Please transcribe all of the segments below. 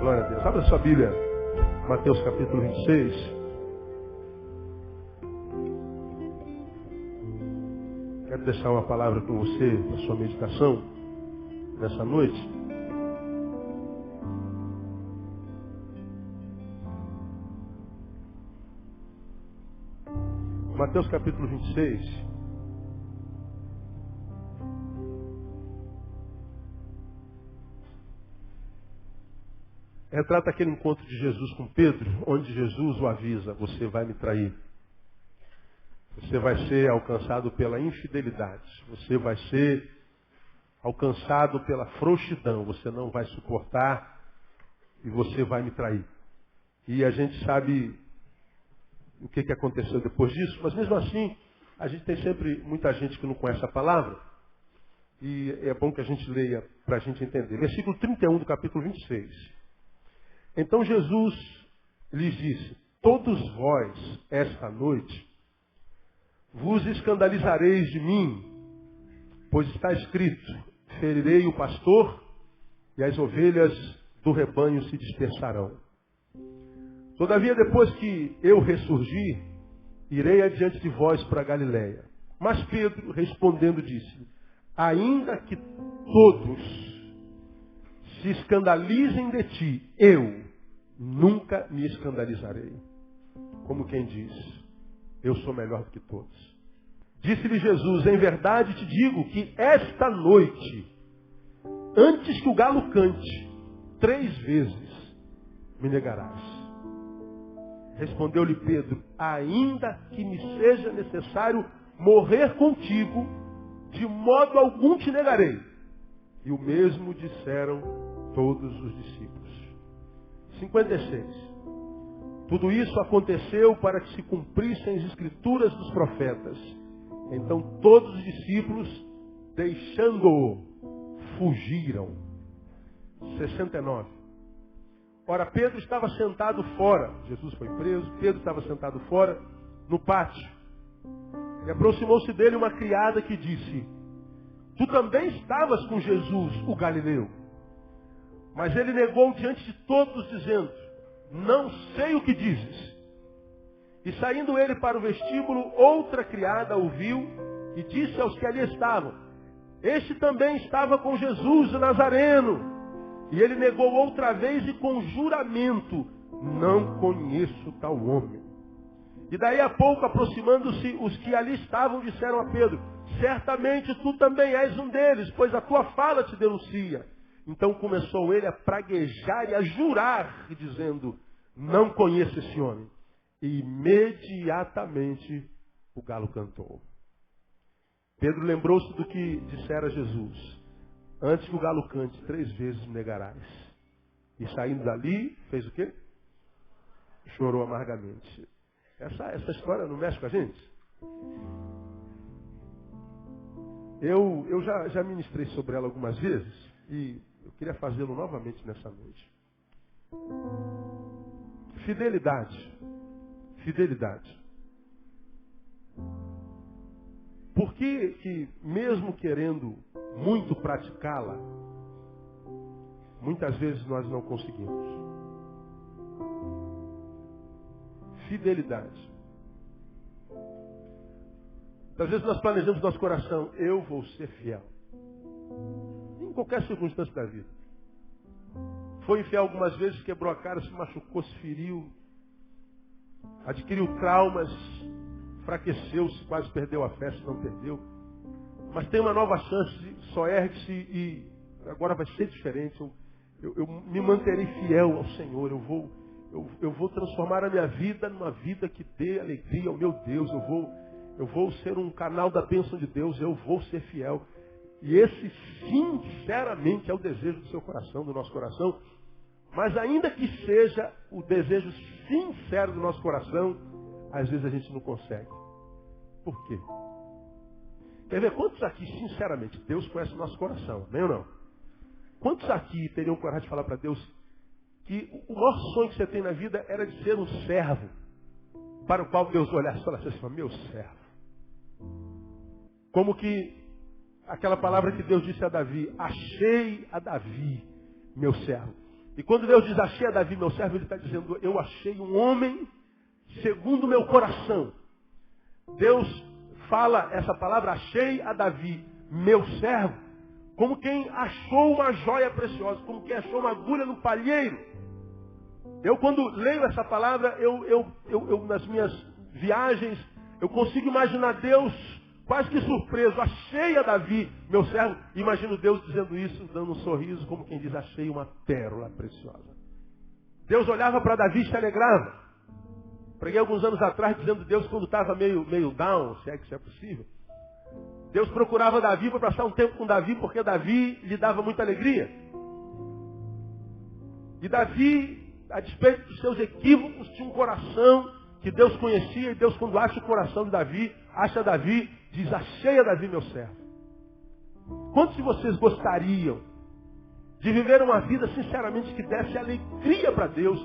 Glória a Deus. Abra sua Bíblia, Mateus capítulo 26. Quero deixar uma palavra com você, na sua meditação, nessa noite. Mateus capítulo 26. Retrata aquele encontro de Jesus com Pedro, onde Jesus o avisa: você vai me trair. Você vai ser alcançado pela infidelidade. Você vai ser alcançado pela frouxidão. Você não vai suportar e você vai me trair. E a gente sabe o que aconteceu depois disso, mas mesmo assim, a gente tem sempre muita gente que não conhece a palavra. E é bom que a gente leia para a gente entender. Versículo 31 do capítulo 26. Então Jesus lhes disse: todos vós, esta noite, vos escandalizareis de mim, pois está escrito: ferirei o pastor e as ovelhas do rebanho se dispersarão. Todavia, depois que eu ressurgir, irei adiante de vós para Galiléia. Mas Pedro, respondendo, disse: ainda que todos se escandalizem de ti, eu nunca me escandalizarei. Como quem diz: eu sou melhor do que todos. Disse-lhe Jesus: em verdade te digo que esta noite, antes que o galo cante, 3 vezes me negarás. Respondeu-lhe Pedro: ainda que me seja necessário morrer contigo, de modo algum te negarei. E o mesmo disseram todos os discípulos. 56. Tudo isso aconteceu para que se cumprissem as escrituras dos profetas. Então todos os discípulos, deixando-o, fugiram. 69. Ora, Pedro estava sentado fora. Jesus foi preso. Pedro estava sentado fora, no pátio. E aproximou-se dele uma criada que disse: tu também estavas com Jesus, o Galileu. Mas ele negou diante de todos, dizendo: não sei o que dizes. E saindo ele para o vestíbulo, outra criada o viu e disse aos que ali estavam: este também estava com Jesus, o Nazareno. E ele negou outra vez e com juramento: não conheço tal homem. E daí a pouco, aproximando-se, os que ali estavam disseram a Pedro: certamente tu também és um deles, pois a tua fala te denuncia. Então começou ele a praguejar e a jurar, dizendo: não conheço esse homem. E imediatamente o galo cantou. Pedro lembrou-se do que dissera Jesus: antes que o galo cante, 3 vezes me negarás. E saindo dali, fez o quê? Chorou amargamente. Essa história não mexe com a gente? Eu já ministrei sobre ela algumas vezes e eu queria fazê-lo novamente nessa noite. Fidelidade. Fidelidade. Por que mesmo querendo muito praticá-la, muitas vezes nós não conseguimos? Fidelidade. Às vezes nós planejamos no nosso coração: eu vou ser fiel. Em qualquer circunstância da vida. Foi infiel algumas vezes, quebrou a cara, se machucou, se feriu, adquiriu traumas, enfraqueceu-se, quase perdeu a fé, se não perdeu. Mas tem uma nova chance, só ergue-se e agora vai ser diferente. Eu me manterei fiel ao Senhor. Eu vou transformar a minha vida numa vida que dê alegria ao meu Deus. Eu vou ser um canal da bênção de Deus. Eu vou ser fiel. E esse, sinceramente, é o desejo do seu coração, do nosso coração. Mas ainda que seja o desejo sincero do nosso coração, às vezes a gente não consegue. Por quê? Quer ver quantos aqui, sinceramente, Deus conhece o nosso coração, amém ou não? Quantos aqui teriam coragem de falar para Deus que o maior sonho que você tem na vida era de ser um servo, para o qual Deus olhasse e falasse assim: meu servo. Como que aquela palavra que Deus disse a Davi: achei a Davi, meu servo. E quando Deus diz, achei a Davi, meu servo, ele está dizendo, eu achei um homem segundo o meu coração. Deus fala essa palavra, achei a Davi, meu servo, como quem achou uma joia preciosa, como quem achou uma agulha no palheiro. Eu, quando leio essa palavra, eu nas minhas viagens, eu consigo imaginar Deus quase que surpreso. Achei a Davi, meu servo. Imagino Deus dizendo isso, dando um sorriso, como quem diz, achei uma pérola preciosa. Deus olhava para Davi e se alegrava. Preguei alguns anos atrás dizendo Deus, quando estava meio down, se é que isso é possível, Deus procurava Davi para passar um tempo com Davi, porque Davi lhe dava muita alegria. E Davi, a despeito dos seus equívocos, tinha um coração que Deus conhecia, e Deus, quando acha o coração de Davi, acha Davi, diz, achei a Davi, meu servo. Quantos de vocês gostariam de viver uma vida, sinceramente, que desse alegria para Deus,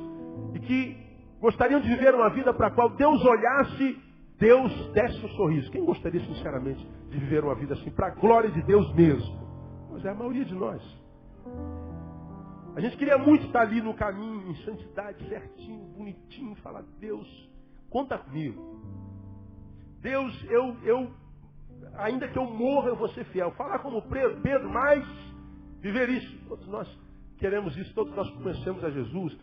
e que gostariam de viver uma vida para a qual Deus olhasse, Deus desse um sorriso? Quem gostaria, sinceramente, de viver uma vida assim, para a glória de Deus mesmo? Pois é, a maioria de nós. A gente queria muito estar ali no caminho, em santidade, certinho, bonitinho, falar, Deus, conta comigo. Deus, ainda que eu morra, eu vou ser fiel. Falar como Pedro, mas viver isso. Todos nós queremos isso, todos nós conhecemos a Jesus.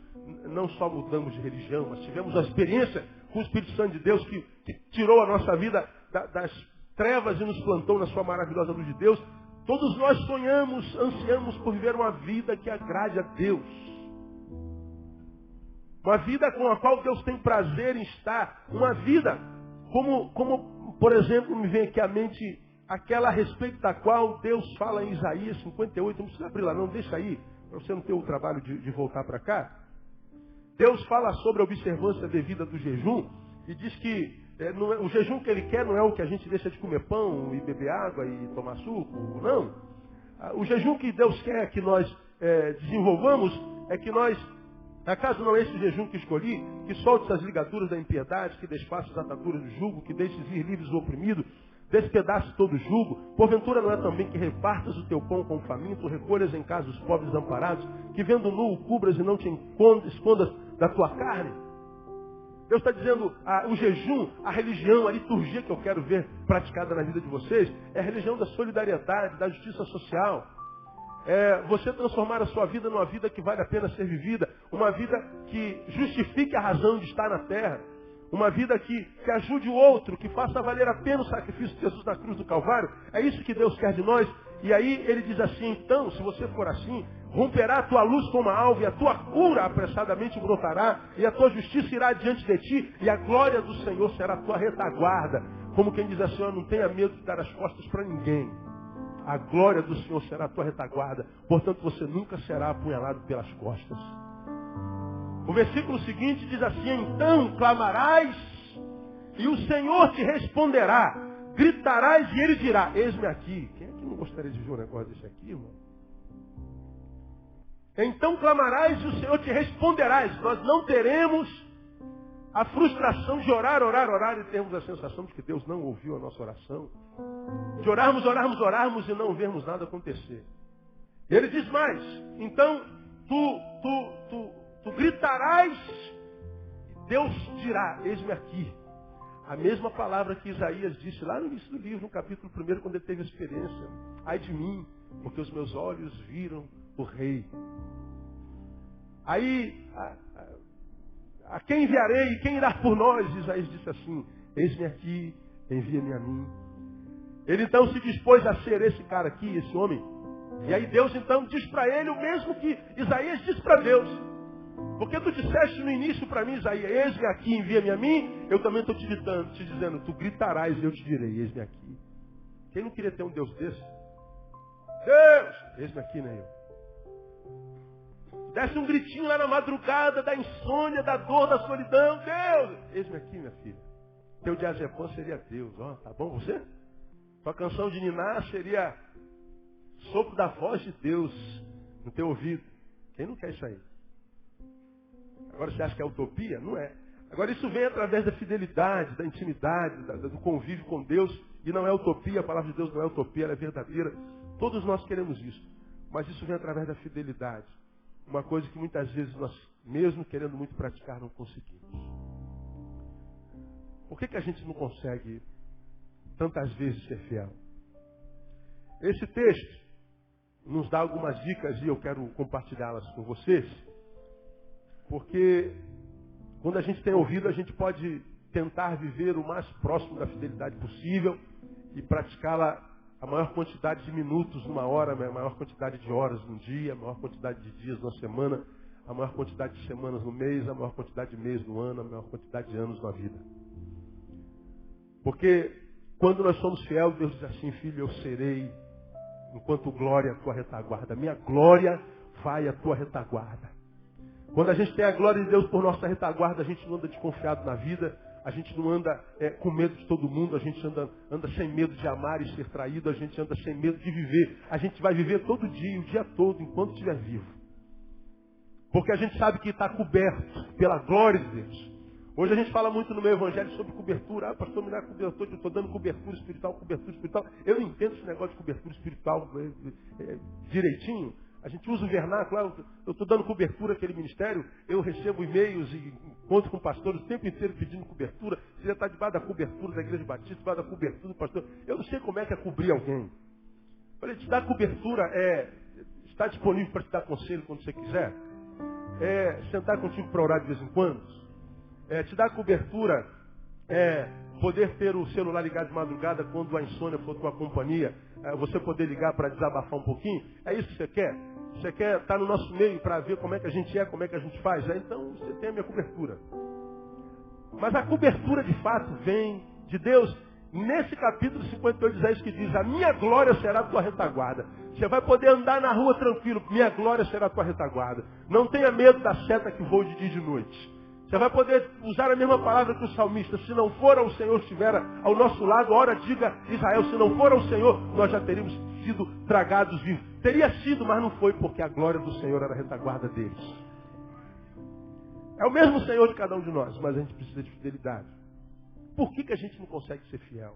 Não só mudamos de religião, mas tivemos a experiência com o Espírito Santo de Deus que tirou a nossa vida das trevas e nos plantou na sua maravilhosa luz de Deus. Todos nós sonhamos, ansiamos por viver uma vida que agrade a Deus. Uma vida com a qual Deus tem prazer em estar. Uma vida como, por exemplo, me vem aqui à mente aquela a respeito da qual Deus fala em Isaías 58. Não precisa abrir lá não, deixa aí, para você não ter o trabalho de voltar para cá. Deus fala sobre a observância devida do jejum e diz que o jejum que ele quer não é o que a gente deixa de comer pão e beber água e tomar suco, não. O jejum que Deus quer que nós desenvolvamos é que nós, acaso não é esse jejum que escolhi, que solte as ligaduras da impiedade, que desfaça as ataduras do jugo, que deixes ir livres o oprimido, despedace todo o jugo. Porventura não é também que repartas o teu pão com o faminto, recolhas em casa os pobres desamparados, que vendo nu o cubras e não te escondas da tua carne? Deus está dizendo, o jejum, a religião, a liturgia que eu quero ver praticada na vida de vocês, é a religião da solidariedade, da justiça social. É você transformar a sua vida numa vida que vale a pena ser vivida, uma vida que justifique a razão de estar na terra, uma vida que ajude o outro, que faça valer a pena o sacrifício de Jesus na cruz do Calvário. É isso que Deus quer de nós. E aí ele diz assim, então, se você for assim, romperá a tua luz como a alva, e a tua cura apressadamente brotará, e a tua justiça irá diante de ti, e a glória do Senhor será a tua retaguarda. Como quem diz assim, não tenha medo de dar as costas para ninguém. A glória do Senhor será a tua retaguarda. Portanto, você nunca será apunhalado pelas costas. O versículo seguinte diz assim, então clamarás, e o Senhor te responderá. Gritarás e ele dirá, eis-me aqui. Quem é que não gostaria de ver um negócio desse aqui, irmão? Então clamarás e o Senhor te responderá. Nós não teremos a frustração de orar e termos a sensação de que Deus não ouviu a nossa oração. De orarmos e não vermos nada acontecer. E ele diz mais, então tu gritarás e Deus dirá, eis-me aqui. A mesma palavra que Isaías disse lá no início do livro, no capítulo 1, quando ele teve a experiência. Ai de mim, porque os meus olhos viram o rei. Aí, a quem enviarei e quem irá por nós? Isaías disse assim, eis-me aqui, envia-me a mim. Ele então se dispôs a ser esse cara aqui, esse homem. E aí Deus então diz para ele o mesmo que Isaías disse para Deus. Porque tu disseste no início para mim, Isaías, eis-me aqui, envia-me a mim, eu também estou te dizendo, tu gritarás e eu te direi, eis-me aqui. Quem não queria ter um Deus desse? Deus, eis-me aqui, né eu? Desse um gritinho lá na madrugada, da insônia, da dor, da solidão, Deus, eis-me aqui, minha filha. Teu diazepam seria Deus, ó, tá bom você? Tua canção de ninar seria sopro da voz de Deus no teu ouvido. Quem não quer isso aí? Agora você acha que é utopia? Não é. Agora isso vem através da fidelidade, da intimidade, do convívio com Deus. E não é utopia, a palavra de Deus não é utopia, ela é verdadeira. Todos nós queremos isso. Mas isso vem através da fidelidade. uma coisa que muitas vezes nós, mesmo querendo muito praticar, não conseguimos. Por que a gente não consegue tantas vezes ser fiel? Esse texto nos dá algumas dicas e eu quero compartilhá-las com vocês, porque quando a gente tem ouvido, a gente pode tentar viver o mais próximo da fidelidade possível e praticá-la a maior quantidade de minutos numa hora, a maior quantidade de horas num dia, a maior quantidade de dias numa semana, a maior quantidade de semanas no mês, a maior quantidade de meses no ano, a maior quantidade de anos na vida. Porque quando nós somos fiéis, Deus diz assim: filho, eu serei enquanto glória a tua retaguarda. Minha glória vai à tua retaguarda. Quando a gente tem a glória de Deus por nossa retaguarda, a gente não anda desconfiado na vida, a gente não anda com medo de todo mundo, a gente anda sem medo de amar e ser traído, a gente anda sem medo de viver. A gente vai viver todo dia, o dia todo, enquanto estiver vivo. Porque a gente sabe que está coberto pela glória de Deus. Hoje a gente fala muito no meu evangelho sobre cobertura. Ah, pastor, me dá cobertura, eu estou dando cobertura espiritual. Eu não entendo esse negócio de cobertura espiritual direitinho. A gente usa o vernáculo, eu estou dando cobertura àquele ministério, eu recebo e-mails e encontro com pastores o tempo inteiro pedindo cobertura. Você já está debaixo da cobertura da Igreja Batista, debaixo da cobertura do pastor. Eu não sei como é que é cobrir alguém. Falei, te dar cobertura está disponível para te dar conselho quando você quiser? Sentar contigo para orar de vez em quando? Te dar cobertura poder ter o celular ligado de madrugada quando a insônia for tua companhia, você poder ligar para desabafar um pouquinho? É isso que você quer? Você quer estar no nosso meio para ver como é que a gente como é que a gente faz? Então você tem a minha cobertura. Mas a cobertura de fato vem de Deus. Nesse capítulo 58 é isso que diz: a minha glória será a tua retaguarda. Você vai poder andar na rua tranquilo, minha glória será a tua retaguarda. Não tenha medo da seta que voa de dia e de noite. Você vai poder usar a mesma palavra que o salmista: se não for ao Senhor estiver ao nosso lado, ora diga Israel, se não for ao Senhor, nós já teríamos sido tragados vivos. Teria sido, mas não foi, porque a glória do Senhor era a retaguarda deles. É o mesmo Senhor de cada um de nós, mas a gente precisa de fidelidade. Por que a gente não consegue ser fiel?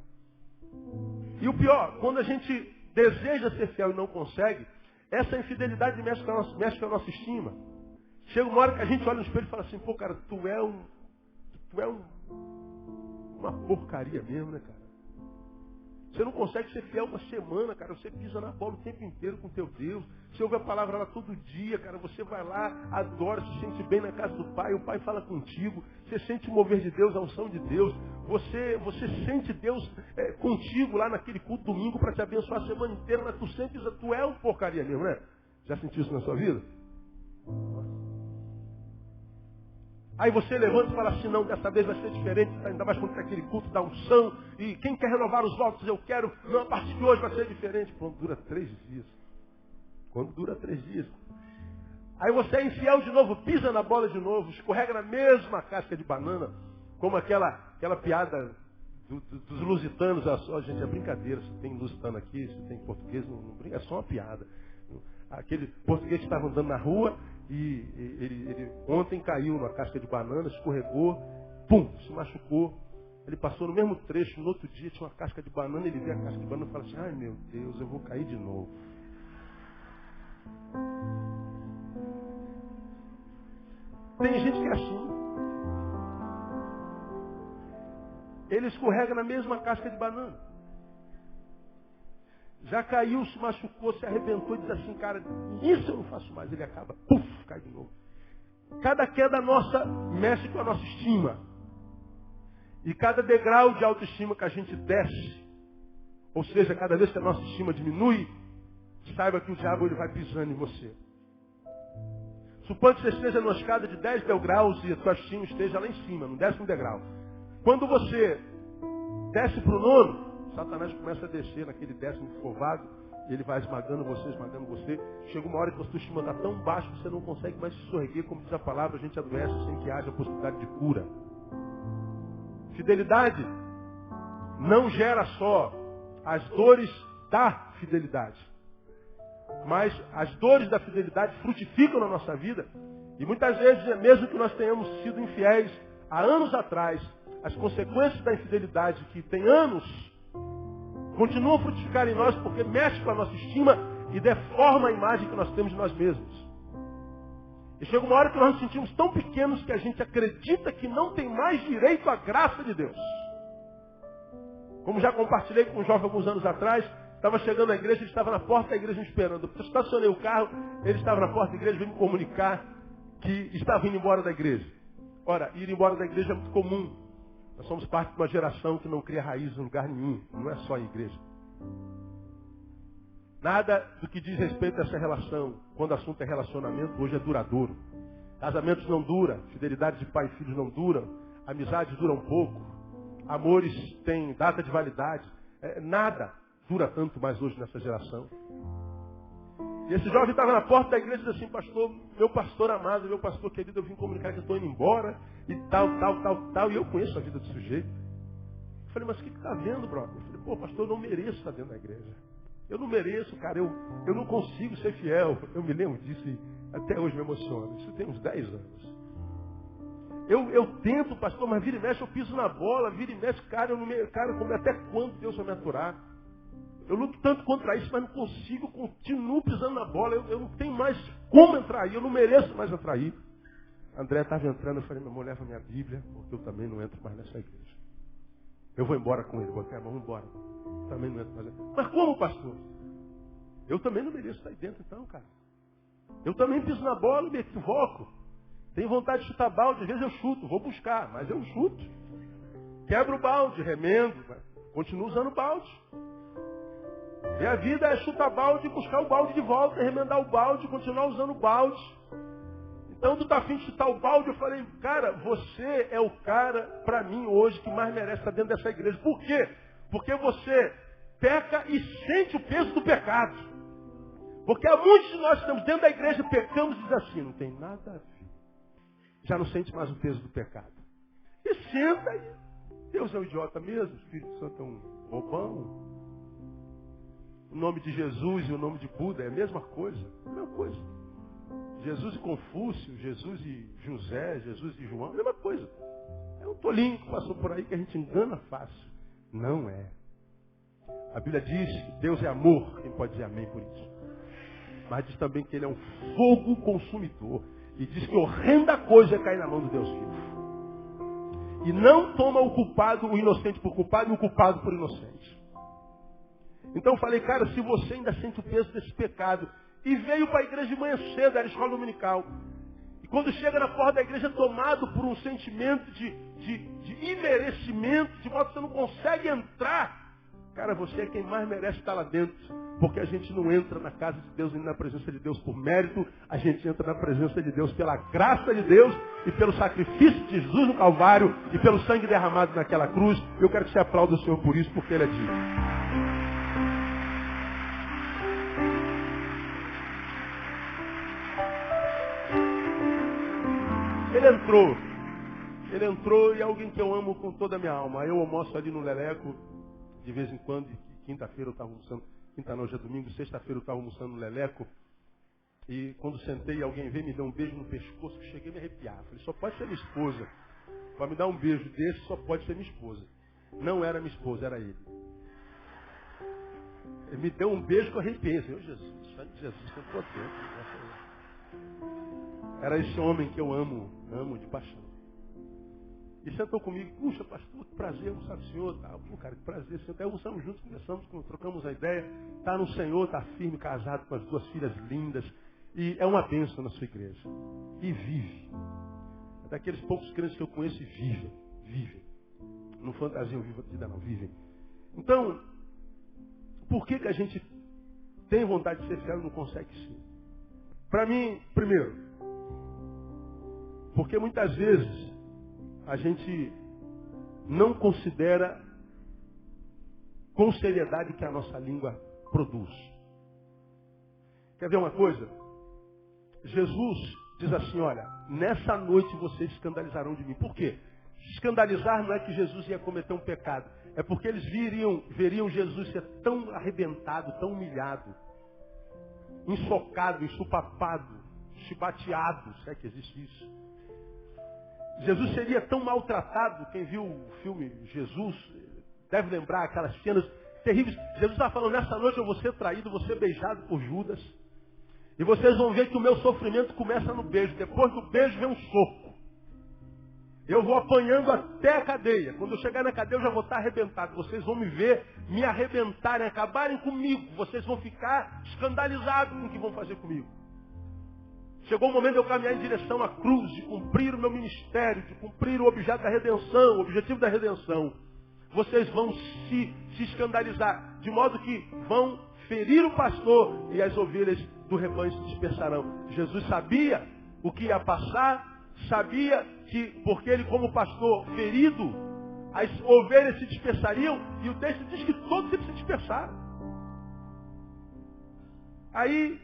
E o pior, quando a gente deseja ser fiel e não consegue, essa infidelidade mexe com a nossa estima. Chega uma hora que a gente olha no espelho e fala assim: pô, cara, tu é uma porcaria mesmo, né, cara? Você não consegue ser fiel uma semana, cara. Você pisa na bola o tempo inteiro com teu Deus. Você ouve a palavra lá todo dia, cara. Você vai lá, adora, se sente bem na casa do Pai. O Pai fala contigo. Você sente o mover de Deus, a unção de Deus. Você sente Deus contigo lá naquele culto domingo para te abençoar a semana inteira. Mas tu sentes, tu é uma porcaria mesmo, né? Já sentiu isso na sua vida? Aí você levanta e fala assim: não, dessa vez vai ser diferente, ainda mais quando tem aquele culto da unção, e quem quer renovar os votos, eu quero, não, a partir de hoje vai ser diferente. Quando dura 3 dias. Aí você é infiel de novo, pisa na bola de novo, escorrega na mesma casca de banana, como aquela piada dos lusitanos. Gente, é brincadeira, se tem lusitano aqui, se tem português, não brinca, é só uma piada. Aquele português que estava andando na rua e ele ontem caiu numa casca de banana, escorregou, pum, se machucou. Ele passou no mesmo trecho, no outro dia tinha uma casca de banana, ele vê a casca de banana e fala assim: ai meu Deus, eu vou cair de novo. Tem gente que é assim. Ele escorrega na mesma casca de banana. Já caiu, se machucou, se arrebentou e diz assim: cara, isso eu não faço mais. Ele acaba, puf, cai de novo. Cada queda nossa mexe com a nossa estima. E cada degrau de autoestima que a gente desce, ou seja, cada vez que a nossa estima diminui, saiba que o diabo ele vai pisando em você. Suponha que você esteja numa escada de 10 degraus e a sua estima esteja lá em cima, no 10º degrau. Quando você desce para o 9º, Satanás começa a descer naquele 10º que ficou vago, e ele vai esmagando você. Chega uma hora que a sua estima está tão baixa que você não consegue mais se sorrir, como diz a palavra, a gente adoece sem que haja possibilidade de cura. Fidelidade não gera só as dores da fidelidade, mas as dores da fidelidade frutificam na nossa vida. E muitas vezes, mesmo que nós tenhamos sido infiéis há anos atrás, as consequências da infidelidade que tem anos continuam a frutificar em nós, porque mexe com a nossa estima e deforma a imagem que nós temos de nós mesmos. E chega uma hora que nós nos sentimos tão pequenos que a gente acredita que não tem mais direito à graça de Deus. Como já compartilhei com um jovem alguns anos atrás, estava chegando à igreja, ele estava na porta da igreja me esperando. Eu estacionei o carro, ele estava na porta da igreja, veio me comunicar que estava indo embora da igreja. Ora, ir embora da igreja é muito comum. Nós somos parte de uma geração que não cria raiz em lugar nenhum, não é só em igreja. Nada do que diz respeito a essa relação, quando o assunto é relacionamento, hoje é duradouro. Casamentos não duram, fidelidade de pai e filhos não duram, amizades duram pouco, amores têm data de validade. Nada dura tanto mais hoje nessa geração. E esse jovem estava na porta da igreja e disse assim, pastor, meu pastor amado, meu pastor querido, eu vim comunicar que eu estou indo embora e tal, e eu conheço a vida do sujeito. Eu falei, mas o que está vendo, brother? Eu falei, pô, pastor, eu não mereço estar dentro da igreja. Eu não mereço, cara, eu não consigo ser fiel. Eu me lembro disso e até hoje me emociona. Isso tem uns 10 anos. Eu tento, pastor, mas vira e mexe, eu piso na bola, vira e mexe, cara, como até quando Deus vai me aturar? Eu luto tanto contra isso, mas não consigo, continuo pisando na bola, eu não tenho mais como entrar aí, eu não mereço mais entrar aí. André estava entrando, eu falei, meu irmão, leva minha Bíblia, porque eu também não entro mais nessa igreja. Eu vou embora com ele, botei a mão, vamos embora. Também não entro mais. Mas como, pastor? Eu também não mereço estar aí dentro então, cara. Eu também piso na bola e me equivoco. Tenho vontade de chutar balde, às vezes eu chuto, vou buscar, mas eu chuto. Quebro o balde, remendo, continuo usando o balde. E a vida é chutar balde, buscar o balde de volta, remendar o balde, continuar usando o balde. Então tu tá afim de chutar o balde, eu falei, cara, você é o cara, para mim hoje, que mais merece estar dentro dessa igreja. Por quê? Porque você peca e sente o peso do pecado. Porque há muitos de nós que estamos dentro da igreja, pecamos e diz assim, não tem nada a ver. Já não sente mais o peso do pecado. E senta aí. Deus é um idiota mesmo, o Espírito Santo é um bobão. O nome de Jesus e o nome de Buda é a mesma coisa. A mesma coisa. Jesus e Confúcio, Jesus e José, Jesus e João, a mesma coisa. É um tolinho que passou por aí que a gente engana fácil. Não é. A Bíblia diz que Deus é amor. Quem pode dizer amém por isso? Mas diz também que Ele é um fogo consumidor. E diz que horrenda coisa é cair na mão do Deus vivo. E não toma o culpado, o inocente por culpado e o culpado por inocente. Então eu falei, cara, se você ainda sente o peso desse pecado, e veio para a igreja de manhã cedo, era a escola dominical. E quando chega na porta da igreja, tomado por um sentimento de imerecimento, de modo que você não consegue entrar, cara, você é quem mais merece estar lá dentro. Porque a gente não entra na casa de Deus, nem na presença de Deus por mérito, a gente entra na presença de Deus pela graça de Deus e pelo sacrifício de Jesus no Calvário e pelo sangue derramado naquela cruz. Eu quero que você aplaude o Senhor por isso, porque Ele é digno. Ele entrou e é alguém que eu amo com toda a minha alma. Eu almoço ali no Leleco, de vez em quando, quinta-feira eu estava almoçando, quinta não, hoje é domingo, sexta-feira eu estava almoçando no Leleco, e quando sentei, alguém veio me dar um beijo no pescoço, eu cheguei a me arrepiar. Falei, só pode ser minha esposa. Para me dar um beijo desse, só pode ser minha esposa. Não era minha esposa, era ele. Ele me deu um beijo que eu arrepiei. Senhor Jesus, sangue de Jesus, tem poder. Era esse homem que eu amo de paixão. E sentou comigo, puxa, pastor, que prazer, almoçar com o senhor. Tá, pô, cara, que prazer, senhor. Até almoçamos juntos, conversamos, trocamos a ideia. Está no Senhor, está firme, casado com as 2 filhas lindas. E é uma bênção na sua igreja. E vive. É daqueles poucos crentes que eu conheço e vivem. Não fantasiam vida não, vivem. Então, por que a gente tem vontade de ser fiel e não consegue ser? Para mim, primeiro, porque muitas vezes a gente não considera com seriedade o que a nossa língua produz. Quer ver uma coisa? Jesus diz assim, olha, nessa noite vocês escandalizarão de mim. Por quê? Escandalizar não é que Jesus ia cometer um pecado. É porque eles veriam Jesus ser tão arrebentado, tão humilhado, ensocado, ensupapado, chibateado, se é que existe isso. Jesus seria tão maltratado, quem viu o filme Jesus deve lembrar aquelas cenas terríveis. Jesus estava falando, nessa noite eu vou ser traído, vou ser beijado por Judas. E vocês vão ver que o meu sofrimento começa no beijo. Depois do beijo vem um soco. Eu vou apanhando até a cadeia. Quando eu chegar na cadeia eu já vou estar arrebentado. Vocês vão me ver, me arrebentarem, acabarem comigo. Vocês vão ficar escandalizados com o que vão fazer comigo. Chegou o momento de eu caminhar em direção à cruz, de cumprir o meu ministério, de cumprir o objeto da redenção, o objetivo da redenção. Vocês vão se escandalizar, de modo que vão ferir o pastor e as ovelhas do rebanho se dispersarão. Jesus sabia o que ia passar, sabia que, porque ele como pastor ferido, as ovelhas se dispersariam, e o texto diz que todos eles se dispersaram. Aí,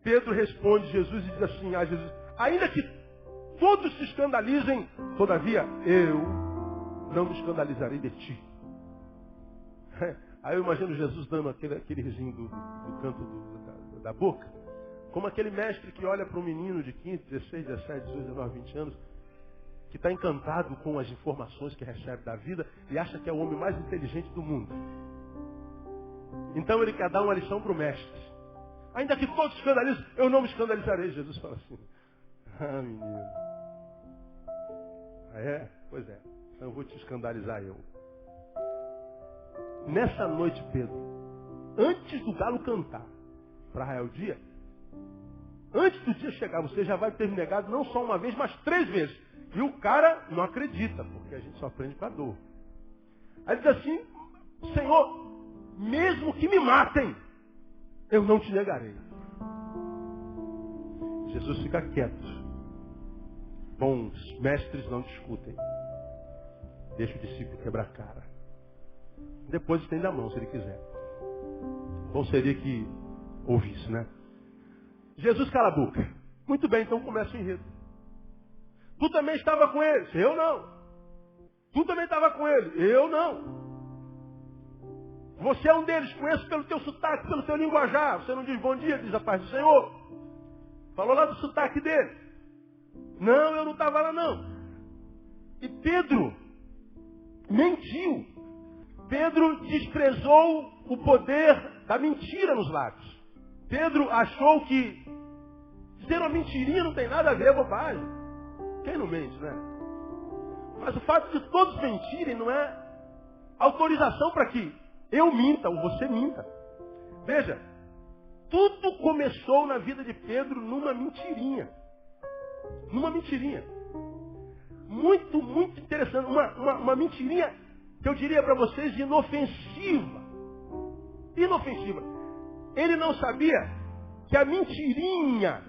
Pedro responde a Jesus e diz assim a Jesus, ainda que todos se escandalizem, todavia eu não me escandalizarei de ti. Aí eu imagino Jesus dando aquele risinho do canto da boca, como aquele mestre que olha para um menino de 15, 16, 17, 18, 19, 20 anos, que está encantado com as informações que recebe da vida e acha que é o homem mais inteligente do mundo. Então ele quer dar uma lição para o mestre. Ainda que todos se escandalizem, eu não me escandalizarei. Jesus fala assim, ah, menino. Ah, é? Pois é. Então eu vou te escandalizar eu. Nessa noite, Pedro, antes do galo cantar, para raiar o dia, antes do dia chegar, você já vai ter me negado não só uma vez, mas 3 vezes. E o cara não acredita, porque a gente só aprende com a dor. Aí diz assim, Senhor, mesmo que me matem, eu não te negarei. Jesus fica quieto. Bons mestres não discutem. Deixa o discípulo quebrar a cara. Depois estende a mão, se ele quiser. Bom seria que ouvisse, né? Jesus cala a boca. Muito bem, então começa o enredo. Tu também estava com eles? Eu não. Tu também estava com ele? Eu não. Você é um deles, conheço pelo teu sotaque, pelo teu linguajar. Você não diz bom dia, diz a paz do Senhor. Falou lá do sotaque dele. Não, eu não estava lá não. E Pedro mentiu. Pedro desprezou o poder da mentira nos lábios. Pedro achou que ser uma mentirinha não tem nada a ver, é bobagem. Quem não mente, né? Mas o fato de todos mentirem não é autorização para que eu minta ou você minta. Veja, tudo começou na vida de Pedro numa mentirinha. Numa mentirinha. Muito, muito interessante. Uma mentirinha que eu diria para vocês inofensiva. Inofensiva. Ele não sabia que a mentirinha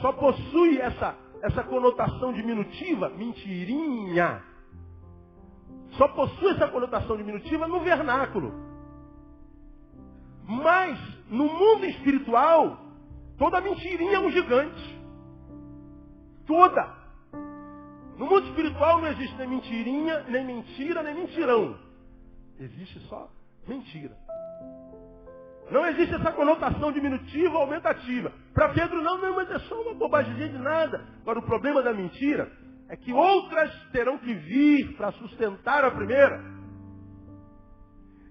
só possui essa conotação diminutiva, mentirinha. Só possui essa conotação diminutiva no vernáculo. Mas, no mundo espiritual, toda mentirinha é um gigante. Toda. No mundo espiritual não existe nem mentirinha, nem mentira, nem mentirão. Existe só mentira. Não existe essa conotação diminutiva ou aumentativa. Para Pedro não, mas é só uma bobagem de nada. Agora o problema da mentira é que outras terão que vir para sustentar a primeira.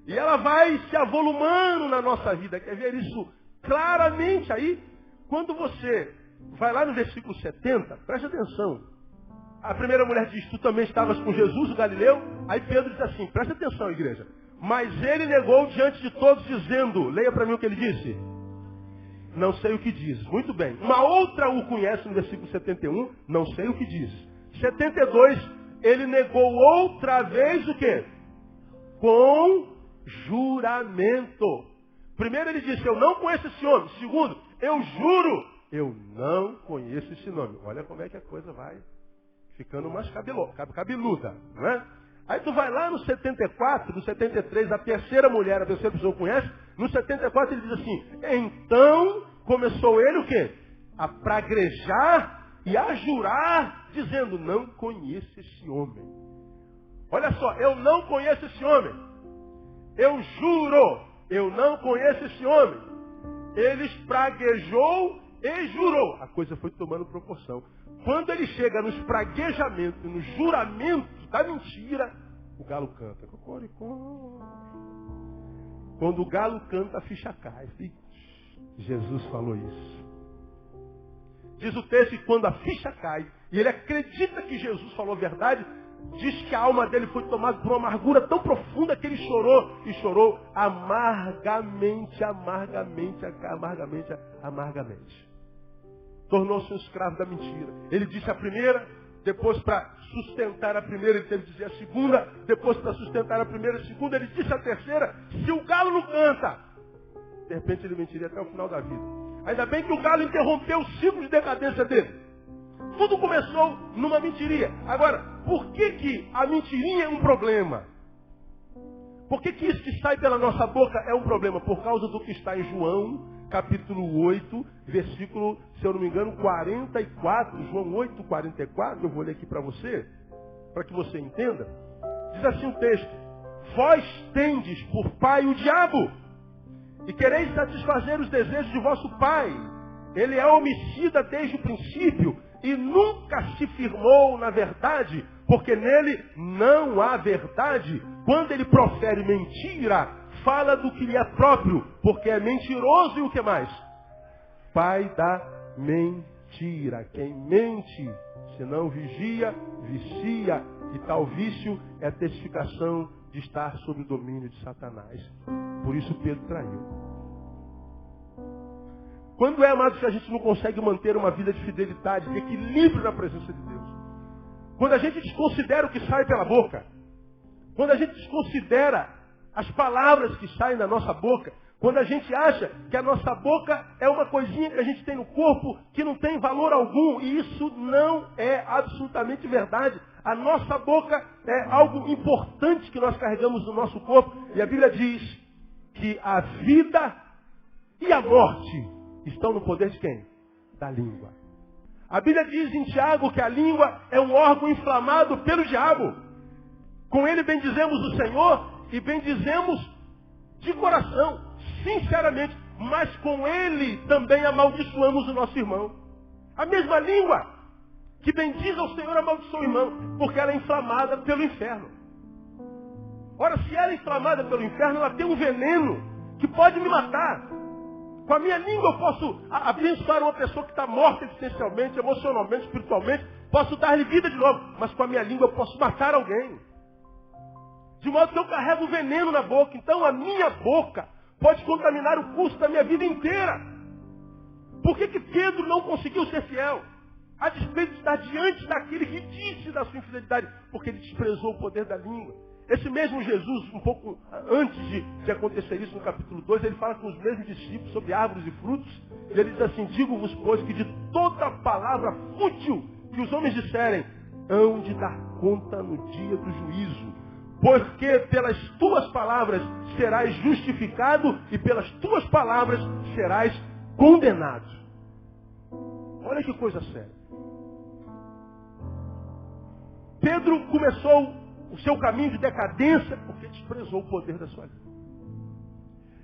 E ela vai se avolumando na nossa vida. Quer ver isso claramente aí? Quando você vai lá no versículo 70, preste atenção. A primeira mulher diz, tu também estavas com Jesus, o Galileu? Aí Pedro diz assim, preste atenção, igreja. Mas ele negou diante de todos, dizendo, leia para mim o que ele disse. Não sei o que diz. Muito bem. Uma outra o conhece no versículo 71, não sei o que diz. 72, ele negou outra vez o quê? Com juramento. Primeiro ele disse, eu não conheço esse homem. Segundo, eu juro, eu não conheço esse nome. Olha como é que a coisa vai ficando mais cabeluda, não é? Aí tu vai lá no 74, no 73, a terceira pessoa conhece, no 74 ele diz assim, então começou ele o quê? A praguejar e a jurar, dizendo, não conheço esse homem. Olha só, eu não conheço esse homem. Eu juro, eu não conheço esse homem. Ele praguejou e jurou. A coisa foi tomando proporção. Quando ele chega no espraguejamento, no juramento da mentira, o galo canta. Quando o galo canta, a ficha cai. Jesus falou isso. Diz o texto que quando a ficha cai, e ele acredita que Jesus falou a verdade, diz que a alma dele foi tomada por uma amargura tão profunda que ele chorou, e chorou amargamente. Tornou-se um escravo da mentira. Ele disse a primeira, depois para sustentar a primeira, ele teve que dizer a segunda, depois para sustentar a primeira e a segunda, ele disse a terceira, se o galo não canta, de repente ele mentiria até o final da vida. Ainda bem que o galo interrompeu o ciclo de decadência dele. Tudo começou numa mentiria. Agora, por que a mentirinha é um problema? Por que isso que sai pela nossa boca é um problema? Por causa do que está em João, capítulo 8, versículo, se eu não me engano, 44. João 8, 44. Eu vou ler aqui para você, para que você entenda. Diz assim o texto: vós tendes por pai o diabo, e quereis satisfazer os desejos de vosso pai. Ele é homicida desde o princípio e nunca se firmou na verdade, porque nele não há verdade. Quando ele profere mentira, fala do que lhe é próprio, porque é mentiroso e o que mais? Pai da mentira. Quem mente, se não vigia, vicia, e tal vício é a testificação de estar sob o domínio de Satanás. Por isso Pedro traiu. Quando é, amados, que a gente não consegue manter uma vida de fidelidade, de equilíbrio na presença de Deus? Quando a gente desconsidera o que sai pela boca. Quando a gente desconsidera as palavras que saem da nossa boca. Quando a gente acha que a nossa boca é uma coisinha que a gente tem no corpo que não tem valor algum. E isso não é absolutamente verdade. A nossa boca é algo importante que nós carregamos no nosso corpo. E a Bíblia diz que a vida e a morte estão no poder de quem? Da língua. A Bíblia diz em Tiago que a língua é um órgão inflamado pelo diabo. Com ele bendizemos o Senhor e bendizemos de coração, sinceramente. Mas com ele também amaldiçoamos o nosso irmão. A mesma língua que bendiz ao Senhor amaldiçoa o irmão, porque ela é inflamada pelo inferno. Ora, se ela é inflamada pelo inferno, ela tem um veneno que pode me matar. Com a minha língua eu posso abençoar uma pessoa que está morta existencialmente, emocionalmente, espiritualmente. Posso dar-lhe vida de novo. Mas com a minha língua eu posso matar alguém. De modo que eu carrego veneno na boca. Então a minha boca pode contaminar o curso da minha vida inteira. Por que Pedro não conseguiu ser fiel? A despeito de estar diante daquele que disse da sua infidelidade. Porque ele desprezou o poder da língua. Esse mesmo Jesus, um pouco antes de acontecer isso, no capítulo 2, ele fala com os mesmos discípulos sobre árvores e frutos. E ele diz assim: digo-vos, pois, que de toda palavra fútil que os homens disserem, hão de dar conta no dia do juízo. Porque pelas tuas palavras serás justificado e pelas tuas palavras serás condenado. Olha que coisa séria. Pedro começou o seu caminho de decadência porque desprezou o poder da sua língua.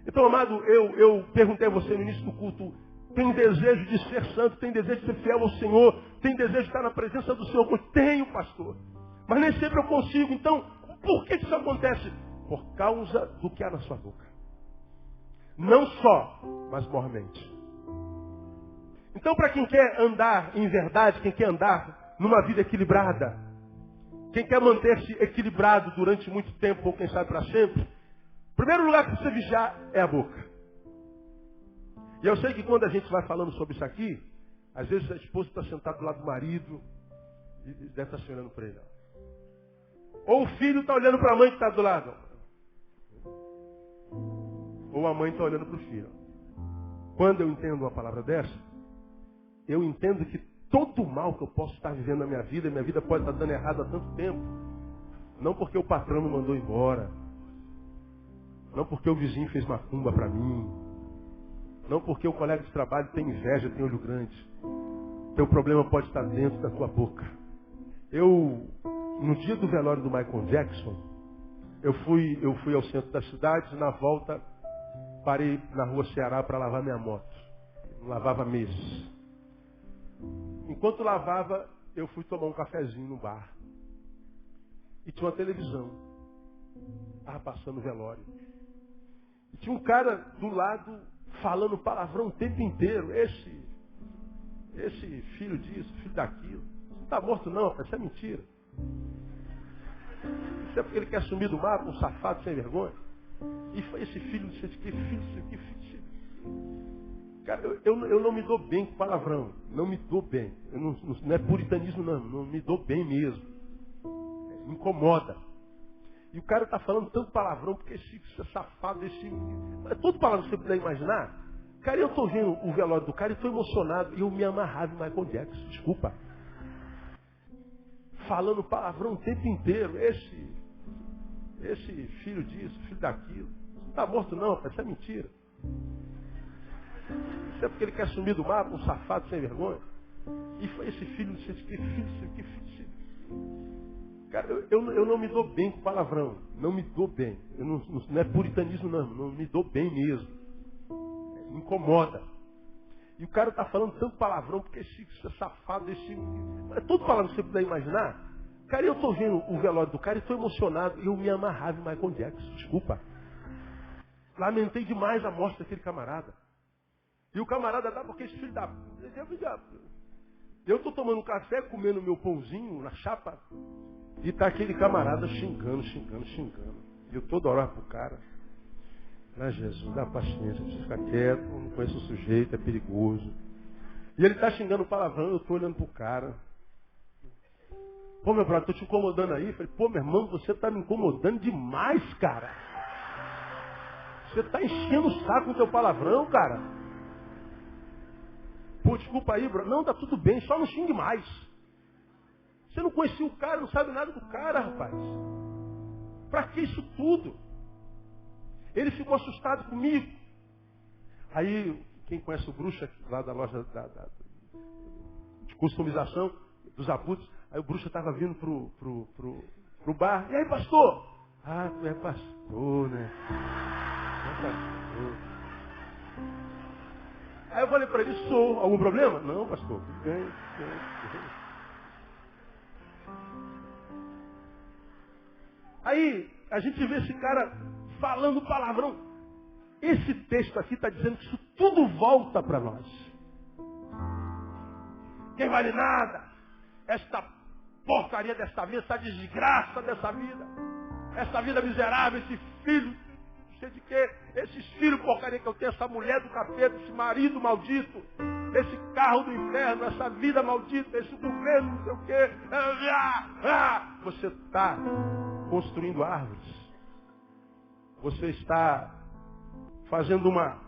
Então, amado, eu perguntei a você no início do culto: tem desejo de ser santo, tem desejo de ser fiel ao Senhor, tem desejo de estar na presença do Senhor? Eu tenho, pastor, mas nem sempre eu consigo. Então, por que isso acontece? Por causa do que há na sua boca. Não só, mas mormente. Então, para quem quer andar em verdade, quem quer andar numa vida equilibrada, quem quer manter-se equilibrado durante muito tempo, ou quem sabe para sempre, o primeiro lugar que precisa vigiar é a boca. E eu sei que quando a gente vai falando sobre isso aqui, às vezes a esposa está sentada do lado do marido e deve estar se olhando para ele. Ou o filho está olhando para a mãe que está do lado. Ou a mãe está olhando para o filho. Quando eu entendo uma palavra dessa, eu entendo que todo o mal que eu posso estar vivendo na minha vida pode estar dando errado há tanto tempo. Não porque o patrão me mandou embora. Não porque o vizinho fez macumba para mim. Não porque o colega de trabalho tem inveja, tem olho grande. Teu problema pode estar dentro da tua boca. No dia do velório do Michael Jackson, eu fui ao centro da cidade, na volta, parei na rua Ceará para lavar minha moto. Não lavava meses. Enquanto lavava, eu fui tomar um cafezinho no bar. E tinha uma televisão. Estava passando o velório. E tinha um cara do lado falando palavrão o tempo inteiro. Esse filho disso, filho daquilo. Não está morto não, rapaz, isso é mentira. Isso é porque ele quer sumir do mapa, um safado sem vergonha. E foi esse filho, não sei de que filho. Cara, eu não me dou bem com palavrão. Não me dou bem. Não é puritanismo não me dou bem mesmo. Me incomoda. E o cara está falando tanto palavrão, porque esse safado, todo palavrão que você puder imaginar. Cara, eu estou vendo o velório do cara e estou emocionado. E eu me amarrava em Michael Jackson, desculpa. Falando palavrão o tempo inteiro. Esse filho disso, filho daquilo. Não está morto não, rapaz, isso é mentira. Isso é porque ele quer sumir do mapa, um safado sem vergonha. E foi esse filho, não sei de que filho. Cara, eu não me dou bem com palavrão. Não me dou bem. Não é puritanismo não me dou bem mesmo. Me incomoda. E o cara está falando tanto palavrão, porque esse safado, todo palavrão que você puder imaginar. Cara, eu estou vendo o velório do cara e estou emocionado. E eu me amarrava em Michael Jackson, desculpa. Lamentei demais a morte daquele camarada. E o camarada dá porque esse filho da... Eu estou tomando um café, comendo meu pãozinho na chapa. E está aquele camarada xingando. E eu toda hora pro cara. Jesus, dá paciência, precisa ficar quieto, não conheço o sujeito, é perigoso. E ele está xingando palavrão, eu estou olhando pro cara. Pô, meu brother, estou te incomodando aí. Eu falei, pô, meu irmão, você está me incomodando demais, cara. Você está enchendo o saco com o teu palavrão, cara. Pô, desculpa aí, bro. Não, tá tudo bem, só não xingue mais. Você não conhecia o cara, não sabe nada do cara, rapaz. Pra que isso tudo? Ele ficou assustado comigo. Aí, quem conhece o Bruxa, lá da loja de customização, dos abutres, aí o Bruxa estava vindo pro bar. E aí, pastor? Ah, tu é pastor, né? É pastor. Aí eu falei para ele, sou. Algum problema? Não, pastor. Tudo Aí, a gente vê esse cara falando palavrão. Esse texto aqui está dizendo que isso tudo volta para nós. Quem vale nada? Esta porcaria desta vida, essa desgraça dessa vida. Essa vida miserável, esse filho, não sei de quê. Esses filhos porcaria que eu tenho, essa mulher do capeta, esse marido maldito. Esse carro do inferno, essa vida maldita, esse governo, não sei o quê. Você está construindo árvores. Você está fazendo uma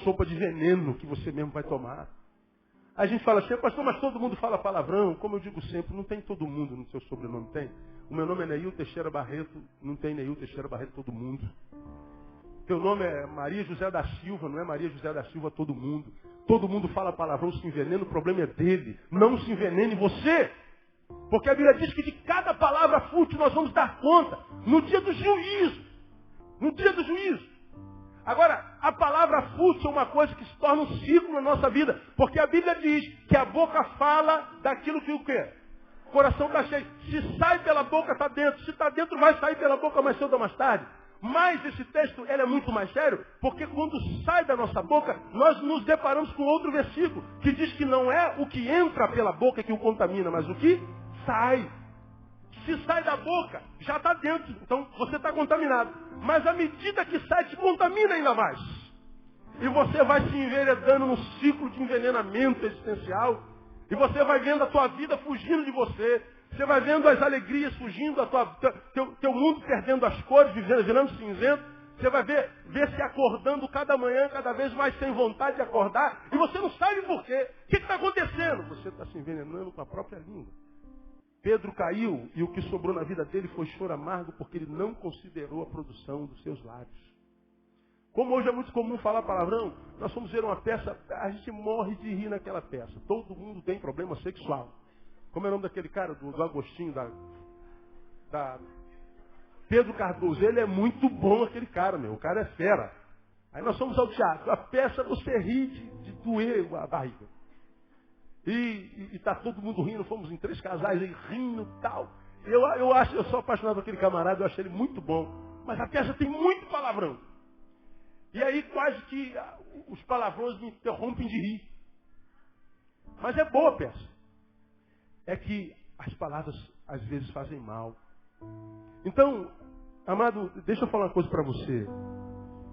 sopa de veneno que você mesmo vai tomar. A gente fala assim, pastor, mas todo mundo fala palavrão. Como eu digo sempre, não tem todo mundo no seu sobrenome, tem? O meu nome é Neil Teixeira Barreto, não tem Neil Teixeira Barreto todo mundo. Teu nome é Maria José da Silva, não é Maria José da Silva todo mundo. Todo mundo fala palavrão, se envenena, o problema é dele. Não se envenene você. Porque a Bíblia diz que de cada palavra fútil nós vamos dar conta no dia do juízo. No dia do juízo. Agora, a palavra fútil é uma coisa que se torna um ciclo na nossa vida. Porque a Bíblia diz que a boca fala daquilo que o quê? O coração está cheio. Se sai pela boca, está dentro. Se está dentro, vai sair pela boca mais cedo ou mais tarde. Mas esse texto ele é muito mais sério, porque quando sai da nossa boca, nós nos deparamos com outro versículo, que diz que não é o que entra pela boca que o contamina, mas o que sai. Se sai da boca, já está dentro, então você está contaminado. Mas à medida que sai, te contamina ainda mais. E você vai se enveredando num ciclo de envenenamento existencial, e você vai vendo a tua vida fugindo de você. Você vai vendo as alegrias fugindo, teu mundo perdendo as cores, virando cinzento. Você vai ver se acordando cada manhã, cada vez mais sem vontade de acordar. E você não sabe por quê. O que está acontecendo? Você está se envenenando com a própria língua. Pedro caiu e o que sobrou na vida dele foi choro amargo porque ele não considerou a produção dos seus lábios. Como hoje é muito comum falar palavrão, nós fomos ver uma peça, a gente morre de rir naquela peça. Todo mundo tem problema sexual. Como é o nome daquele cara, do Agostinho, da Pedro Cardoso? Ele é muito bom, aquele cara, meu. O cara é fera. Aí nós fomos ao teatro. A peça, você ri de doer a barriga. E está todo mundo rindo. Fomos em 3 casais aí rindo e tal. Eu sou apaixonado por aquele camarada, eu acho ele muito bom. Mas a peça tem muito palavrão. E aí quase que os palavrões me interrompem de rir. Mas é boa a peça. É que as palavras às vezes fazem mal. Então, amado, deixa eu falar uma coisa para você.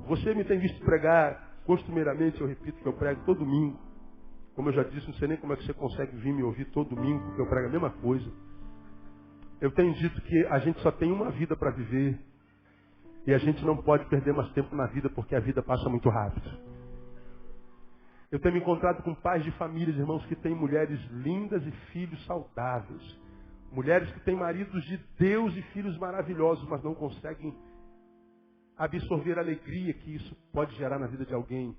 Você me tem visto pregar costumeiramente, eu repito que eu prego todo domingo. Como eu já disse, não sei nem como é que você consegue vir me ouvir todo domingo, porque eu prego a mesma coisa. Eu tenho dito que a gente só tem uma vida para viver. E a gente não pode perder mais tempo na vida, porque a vida passa muito rápido. Eu tenho me encontrado com pais de famílias, irmãos, que têm mulheres lindas e filhos saudáveis. Mulheres que têm maridos de Deus e filhos maravilhosos, mas não conseguem absorver a alegria que isso pode gerar na vida de alguém.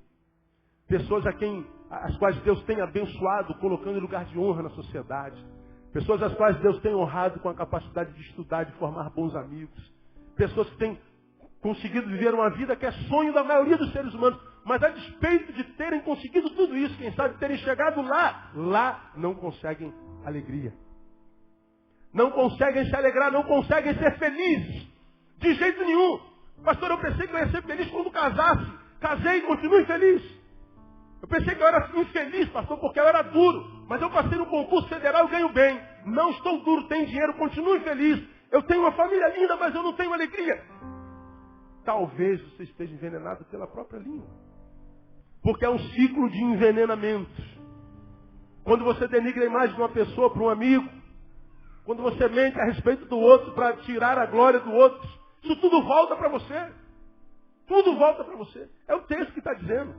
Pessoas as quais Deus tem abençoado, colocando em lugar de honra na sociedade. Pessoas às quais Deus tem honrado com a capacidade de estudar, de formar bons amigos. Pessoas que têm conseguido viver uma vida que é sonho da maioria dos seres humanos. Mas a despeito de terem conseguido tudo isso, quem sabe terem chegado lá não conseguem alegria. Não conseguem se alegrar, não conseguem ser felizes. De jeito nenhum. Pastor, eu pensei que eu ia ser feliz quando casasse. Casei e continuo infeliz. Eu pensei que eu era infeliz, pastor, porque eu era duro. Mas eu passei no concurso federal e ganho bem. Não estou duro, tenho dinheiro, continuo infeliz. Eu tenho uma família linda, mas eu não tenho alegria. Talvez você esteja envenenado pela própria língua. Porque é um ciclo de envenenamento. Quando você denigra a imagem de uma pessoa para um amigo, quando você mente a respeito do outro para tirar a glória do outro, isso tudo volta para você. Tudo volta para você. É o texto que está dizendo.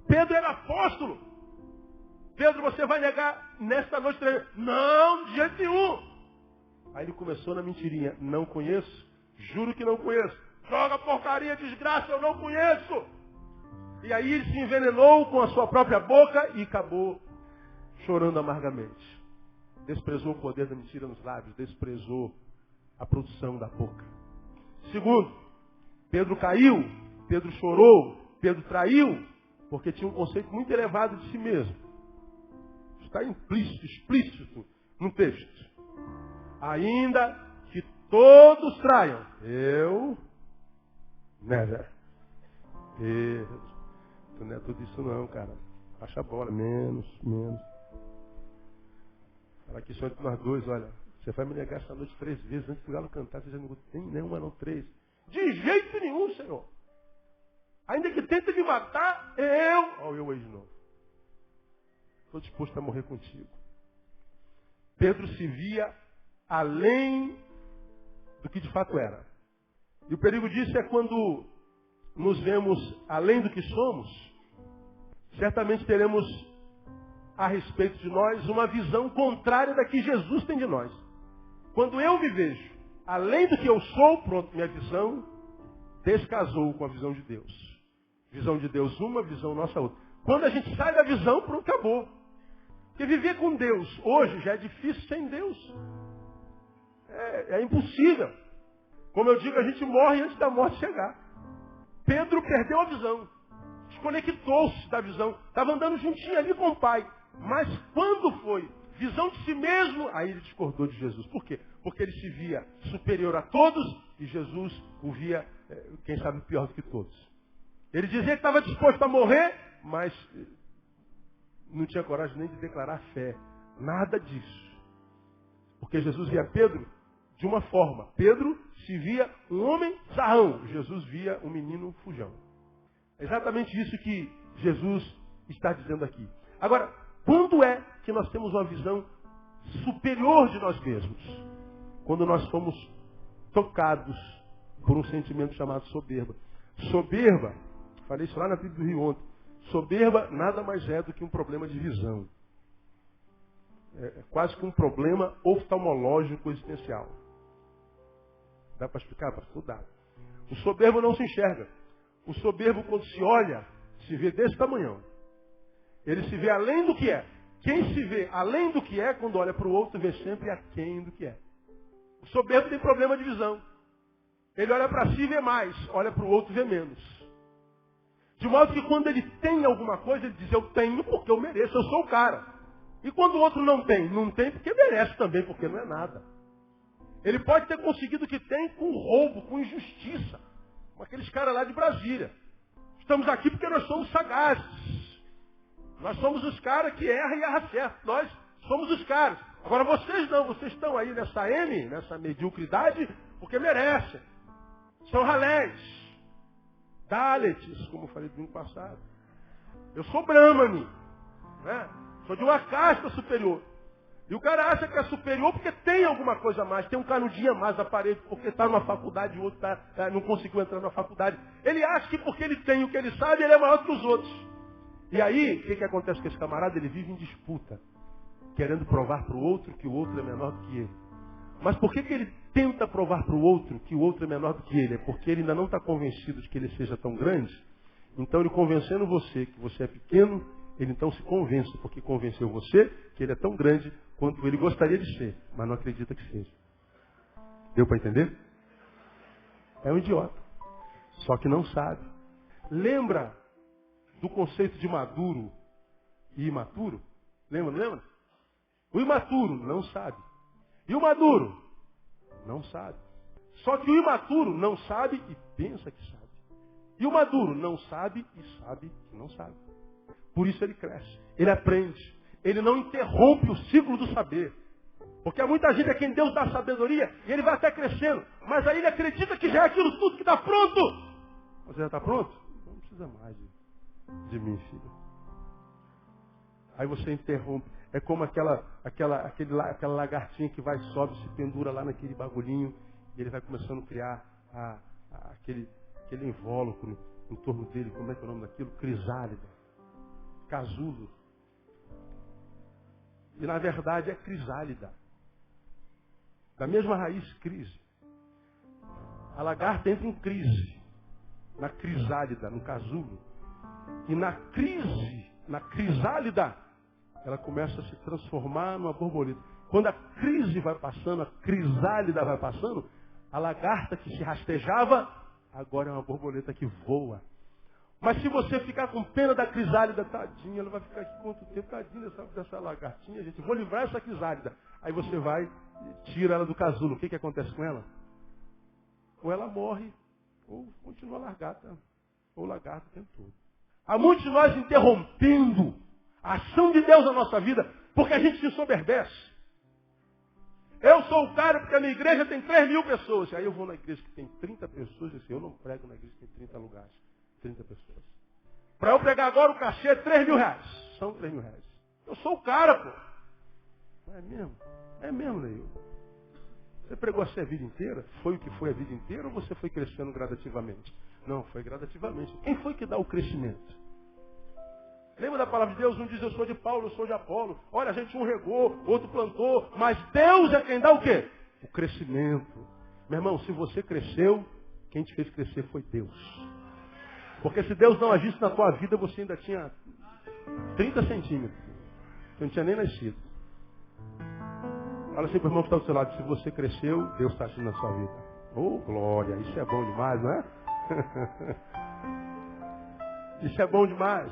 Pedro era apóstolo. Pedro, você vai negar nesta noite? Não, de jeito nenhum. Aí ele começou na mentirinha. Não conheço. Juro que não conheço. Droga, porcaria, desgraça, eu não conheço. E aí ele se envenenou com a sua própria boca e acabou chorando amargamente. Desprezou o poder da mentira nos lábios, desprezou a produção da boca. Segundo, Pedro caiu, Pedro chorou, Pedro traiu, porque tinha um conceito muito elevado de si mesmo. Está implícito, explícito no texto. Ainda que todos traiam, eu, never. Tu não é tudo isso não, cara. Baixa a bola, menos. Fala aqui só entre nós dois, olha. Você vai me negar essa noite 3 vezes antes do galo cantar. Você já não tem nenhuma, não 3. De jeito nenhum, Senhor. Ainda que tente me matar, olha eu aí de novo. Estou disposto a morrer contigo. Pedro se via além do que de fato era. E o perigo disso é quando nos vemos além do que somos, certamente teremos a respeito de nós uma visão contrária da que Jesus tem de nós. Quando eu me vejo além do que eu sou, pronto, minha visão descasou com a visão de Deus. Visão de Deus uma, visão nossa outra. Quando a gente sai da visão, pronto, acabou. Porque viver com Deus hoje já é difícil sem Deus. É impossível. Como eu digo, a gente morre antes da morte chegar. Pedro perdeu a visão. Desconectou-se da visão. Estava andando juntinho ali com o Pai. Mas quando foi visão de si mesmo, aí ele discordou de Jesus. Por quê? Porque ele se via superior a todos e Jesus o via, quem sabe, pior do que todos. Ele dizia que estava disposto a morrer, mas não tinha coragem nem de declarar fé. Nada disso. Porque Jesus via Pedro de uma forma. Pedro se via um homem sarrão. Jesus via um menino fujão. É exatamente isso que Jesus está dizendo aqui. Agora, quando é que nós temos uma visão superior de nós mesmos? Quando nós fomos tocados por um sentimento chamado soberba. Soberba, falei isso lá na Bíblia do Rio ontem. Soberba nada mais é do que um problema de visão. É quase que um problema oftalmológico existencial. Dá para explicar, pastor? Dá. O soberbo não se enxerga. O soberbo, quando se olha, se vê desse tamanhão. Ele se vê além do que é. Quem se vê além do que é, quando olha para o outro, vê sempre aquém do que é. O soberbo tem problema de visão. Ele olha para si e vê mais, olha para o outro e vê menos. De modo que quando ele tem alguma coisa, ele diz, eu tenho porque eu mereço, eu sou o cara. E quando o outro não tem porque merece também, porque não é nada. Ele pode ter conseguido o que tem com roubo, com injustiça. Com aqueles caras lá de Brasília. Estamos aqui porque nós somos sagazes. Nós somos os caras que erram e erram certo. Nós somos os caras. Agora vocês não, vocês estão aí nessa nessa mediocridade, porque merecem. São ralés, Dalets, como eu falei domingo passado. Eu sou Brahmani, né? Sou de uma casta superior. E o cara acha que é superior porque tem alguma coisa a mais, tem um canudinho a mais na parede, porque está numa faculdade e o outro não conseguiu entrar na faculdade. Ele acha que porque ele tem o que ele sabe, ele é maior que os outros. E aí, o que acontece com esse camarada? Ele vive em disputa, querendo provar para o outro que o outro é menor do que ele. Mas por que ele tenta provar para o outro que o outro é menor do que ele? É porque ele ainda não está convencido de que ele seja tão grande. Então ele convencendo você que você é pequeno, ele então se convence, porque convenceu você que ele é tão grande quanto ele gostaria de ser, mas não acredita que seja. Deu para entender? É um idiota. Só que não sabe. Lembra do conceito de maduro e imaturo? Lembra? O imaturo não sabe. E o maduro não sabe. Só que o imaturo não sabe e pensa que sabe. E o maduro não sabe e sabe que não sabe. Por isso ele cresce, ele aprende. Ele não interrompe o ciclo do saber. Porque há muita gente a quem Deus dá sabedoria e ele vai até crescendo. Mas aí ele acredita que já é aquilo tudo que está pronto. Você já está pronto? Não precisa mais de mim, filho. Aí você interrompe. É como aquela lagartinha que vai, sobe, se pendura lá naquele bagulhinho. E ele vai começando a criar aquele invólucro em torno dele. Como é que é o nome daquilo? Crisálida. Casulo. E na verdade é crisálida. Da mesma raiz, crise. A lagarta entra em crise. Na crisálida, no casulo. E na crisálida, ela começa a se transformar numa borboleta. Quando a crise vai passando, a crisálida vai passando, a lagarta que se rastejava, agora é uma borboleta que voa. Mas se você ficar com pena da crisálida, tadinha, ela vai ficar aqui quanto tempo? Tadinha dessa lagartinha, gente. Vou livrar essa crisálida. Aí você vai e tira ela do casulo. O que acontece com ela? Ou ela morre, ou continua largata, ou lagarta o tempo todo. Há muitos de nós interrompendo a ação de Deus na nossa vida, porque a gente se soberbece. Eu sou o cara porque a minha igreja tem 3.000 pessoas. Aí eu vou na igreja que tem 30 pessoas e assim, eu não prego na igreja que tem 30 lugares. 30 pessoas. Para eu pregar agora o cachê é 3.000 reais. São 3.000 reais. Eu sou o cara, pô. É mesmo? É mesmo, Neil. Você pregou assim a vida inteira? Foi o que foi a vida inteira ou você foi crescendo gradativamente? Não, foi gradativamente. Quem foi que dá o crescimento? Lembra da palavra de Deus? Um diz eu sou de Paulo, eu sou de Apolo. Olha, a gente um regou, outro plantou. Mas Deus é quem dá o quê? O crescimento. Meu irmão, se você cresceu, quem te fez crescer foi Deus. Porque se Deus não agisse na tua vida, você ainda tinha 30 centímetros. Você não tinha nem nascido. Fala assim para o irmão que está do seu lado. Se você cresceu, Deus está agindo na sua vida. Oh, glória. Isso é bom demais, não é? Isso é bom demais.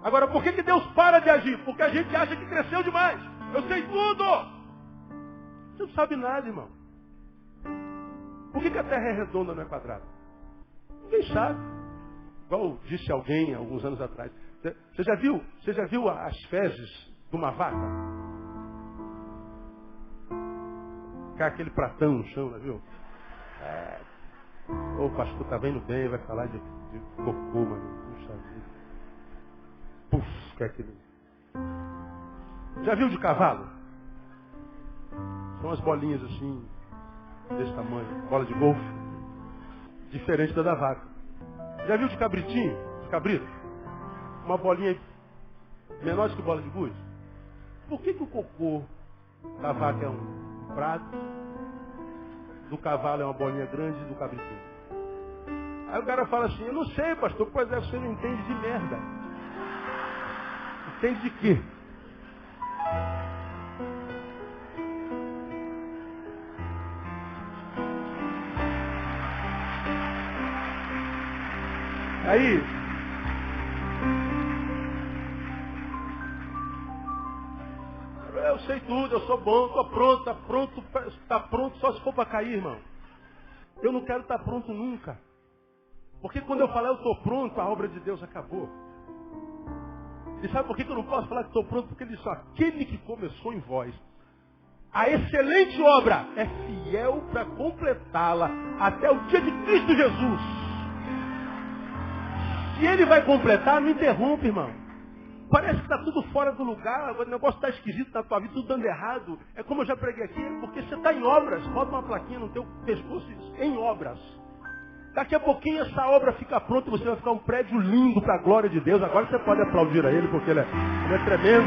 Agora, por que Deus para de agir? Porque a gente acha que cresceu demais. Eu sei tudo. Você não sabe nada, irmão. Por que a terra é redonda, não é quadrada? Ninguém sabe. Igual disse alguém alguns anos atrás. Você já viu as fezes de uma vaca? Cai aquele pratão no chão, não viu? O pastor está vendo bem, vai falar de cocô, mano. Puxa vida. Puf, que é aquele. Já viu de cavalo? São as bolinhas assim, desse tamanho, bola de golfe. Diferente da vaca. Já viu de cabritinho? De cabrito? Uma bolinha menor que bola de gude? Por que o cocô da vaca é um prato, do cavalo é uma bolinha grande e do cabritinho? Aí o cara fala assim, eu não sei, pastor, pois é, você não entende de merda. Entende de quê? Aí, eu sei tudo, eu sou bom, estou pronto, está pronto só se for para cair, irmão. Eu não quero estar pronto nunca. Porque quando eu falar eu estou pronto, a obra de Deus acabou. E sabe por que eu não posso falar que estou pronto? Porque ele diz, aquele que começou em vós a excelente obra é fiel para completá-la até o dia de Cristo Jesus. Se ele vai completar, não interrompe, irmão. Parece que está tudo fora do lugar, o negócio está esquisito na tua vida, tudo dando errado. É como eu já preguei aqui, porque você está em obras. Bota uma plaquinha no teu pescoço e diz, em obras. Daqui a pouquinho essa obra fica pronta e você vai ficar um prédio lindo para a glória de Deus. Agora você pode aplaudir a ele, porque ele é tremendo.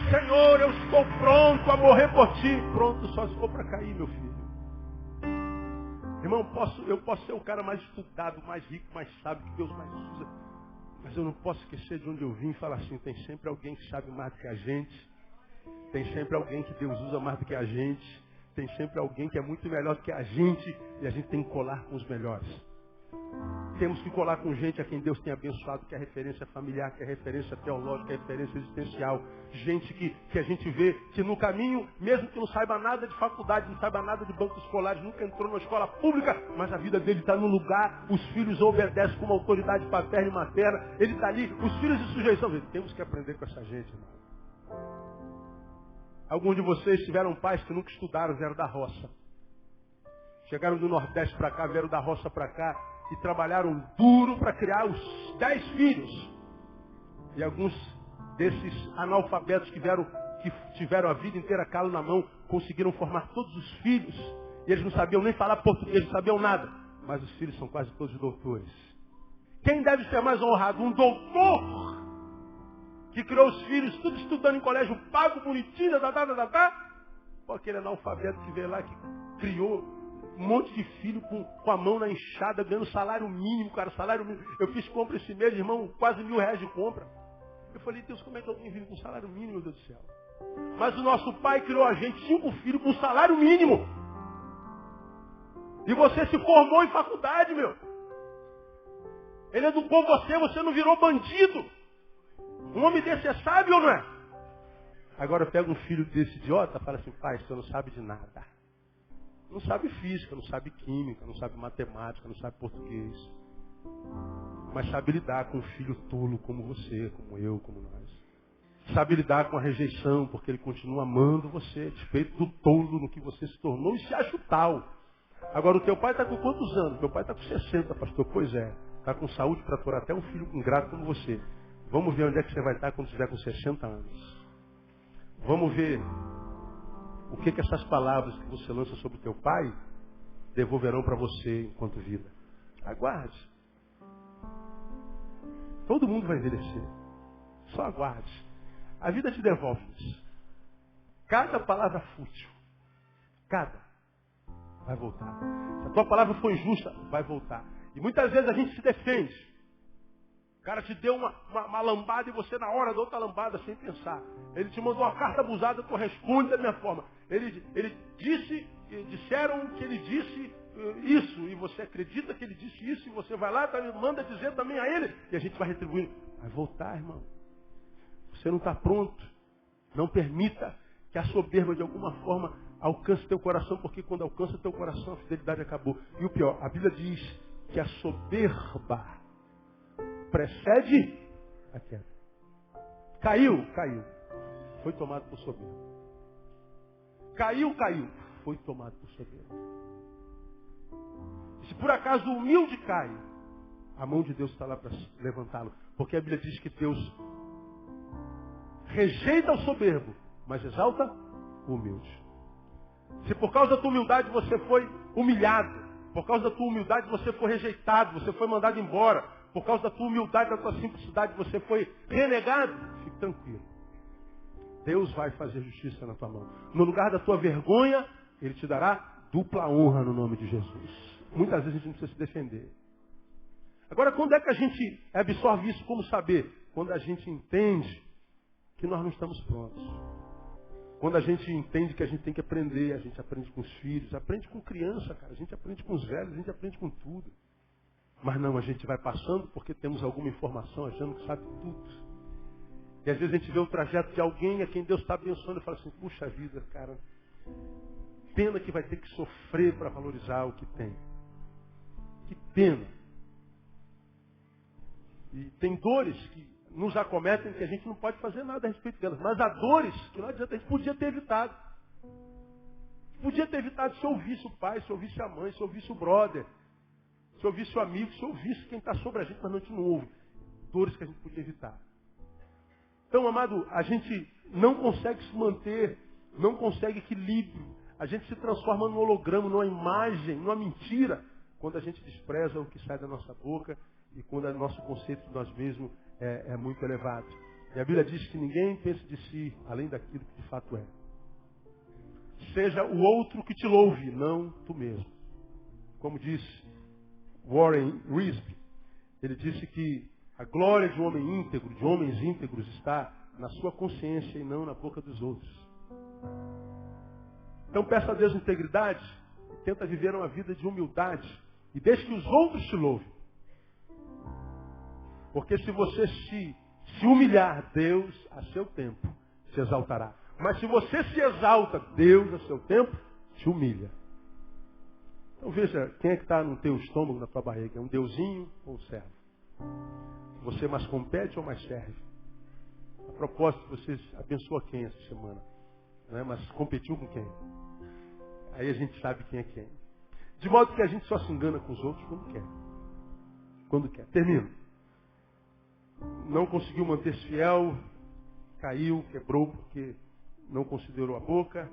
Senhor, eu estou pronto a morrer por ti. Pronto, só se for para cair, meu filho. Irmão, eu posso ser o cara mais estudado, mais rico, mais sábio que Deus mais usa. Mas eu não posso esquecer de onde eu vim e falar assim, tem sempre alguém que sabe mais do que a gente. Tem sempre alguém que Deus usa mais do que a gente. Tem sempre alguém que é muito melhor do que a gente. E a gente tem que colar com os melhores. Temos que colar com gente a quem Deus tem abençoado, que é referência familiar, que é referência teológica, que é referência existencial. Gente que a gente vê que no caminho, mesmo que não saiba nada de faculdade, não saiba nada de bancos escolares, nunca entrou numa escola pública, mas a vida dele está no lugar, os filhos obedecem com uma autoridade paterna e materna, ele está ali, os filhos de sujeição. Temos que aprender com essa gente, irmão. Alguns de vocês tiveram pais que nunca estudaram, vieram da roça. Chegaram do Nordeste para cá, vieram da roça para cá e trabalharam duro para criar os 10 filhos. E alguns desses analfabetos que tiveram a vida inteira calo na mão, conseguiram formar todos os filhos. E eles não sabiam nem falar português, não sabiam nada. Mas os filhos são quase todos doutores. Quem deve ser mais honrado? Um doutor que criou os filhos, tudo estudando em colégio pago, bonitinho, Ou aquele analfabeto que veio lá, que criou um monte de filho com a mão na enxada, ganhando salário mínimo, cara, salário mínimo. Eu fiz compra esse mês, irmão, quase R$1.000 de compra. Eu falei, Deus, como é que alguém vive com salário mínimo, meu Deus do céu? Mas o nosso pai criou a gente 5 filhos com salário mínimo. E você se formou em faculdade, meu. Ele educou você não virou bandido. Um homem desse é sábio ou não é? Agora pega um filho desse idiota e fala assim, pai, você não sabe de nada. Não sabe física, não sabe química, não sabe matemática, não sabe português. Mas sabe lidar com um filho tolo como você, como eu, como nós. Sabe lidar com a rejeição, porque ele continua amando você, a despeito do tolo no que você se tornou e se acha o tal. Agora, o teu pai está com quantos anos? Teu pai está com 60, pastor. Pois é, está com saúde para aturar até um filho ingrato como você. Vamos ver onde é que você vai estar quando estiver com 60 anos. Vamos ver o que essas palavras que você lança sobre o teu pai devolverão para você enquanto vida. Aguarde. Todo mundo vai envelhecer. Só aguarde. A vida te devolve isso. Cada palavra fútil, cada, vai voltar. Se a tua palavra for injusta, vai voltar. E muitas vezes a gente se defende. O cara te deu uma lambada e você na hora da outra lambada sem pensar. Ele te mandou uma carta abusada, tu responde da minha forma. Disseram que ele disse isso, e você acredita que ele disse isso, e você vai lá, manda dizer também a ele, e a gente vai retribuindo. Vai voltar, irmão. Você não está pronto. Não permita que a soberba de alguma forma alcance teu coração, porque quando alcança teu coração, a fidelidade acabou. E o pior, a Bíblia diz que a soberba precede a queda. Caiu. Foi tomado por soberba. Caiu. Foi tomado por soberba. E se por acaso o humilde cai, a mão de Deus está lá para levantá-lo. Porque a Bíblia diz que Deus rejeita o soberbo, mas exalta o humilde. Se por causa da tua humildade você foi humilhado, por causa da tua humildade você foi rejeitado, você foi mandado embora, por causa da tua humildade, da tua simplicidade, você foi renegado, fique tranquilo. Deus vai fazer justiça na tua mão. No lugar da tua vergonha, Ele te dará dupla honra no nome de Jesus. Muitas vezes a gente não precisa se defender. Agora, quando é que a gente absorve isso? Como saber? Quando a gente entende que nós não estamos prontos. Quando a gente entende que a gente tem que aprender, a gente aprende com os filhos, aprende com criança, cara, a gente aprende com os velhos, a gente aprende com tudo. Mas não, a gente vai passando porque temos alguma informação achando que sabe tudo. E às vezes a gente vê o trajeto de alguém a quem Deus está abençoando e fala assim, puxa vida, cara, pena que vai ter que sofrer para valorizar o que tem. Que pena. E tem dores que nos acometem que a gente não pode fazer nada a respeito delas. Mas há dores que não adianta, a gente podia ter evitado. Podia ter evitado se ouvisse o pai, se ouvisse a mãe, se ouvisse o brother, se ouvisse o amigo, se ouvisse quem está sobre a gente, mas não, a gente não ouve. Dores que a gente podia evitar. Então, amado, a gente não consegue se manter, não consegue equilíbrio. A gente se transforma num holograma, numa imagem, numa mentira, quando a gente despreza o que sai da nossa boca e quando o nosso conceito de nós mesmos é muito elevado. E a Bíblia diz que ninguém pensa de si além daquilo que de fato é. Seja o outro que te louve, não tu mesmo. Como disse Warren Wiersbe, ele disse que a glória de um homem íntegro, de homens íntegros, está na sua consciência e não na boca dos outros. Então peça a Deus integridade e tenta viver uma vida de humildade e deixe que os outros te louvem. Porque se você se humilhar, Deus, a seu tempo, se exaltará. Mas se você se exalta, Deus, a seu tempo, te humilha. Então veja, quem é que está no teu estômago, na tua barriga? É um deusinho ou um servo? Você mais compete ou mais serve? A propósito, você abençoa quem essa semana? Não é? Mas competiu com quem? Aí a gente sabe quem é quem. De modo que a gente só se engana com os outros quando quer. Quando quer. Termino. Não conseguiu manter-se fiel, caiu, quebrou porque não considerou a boca,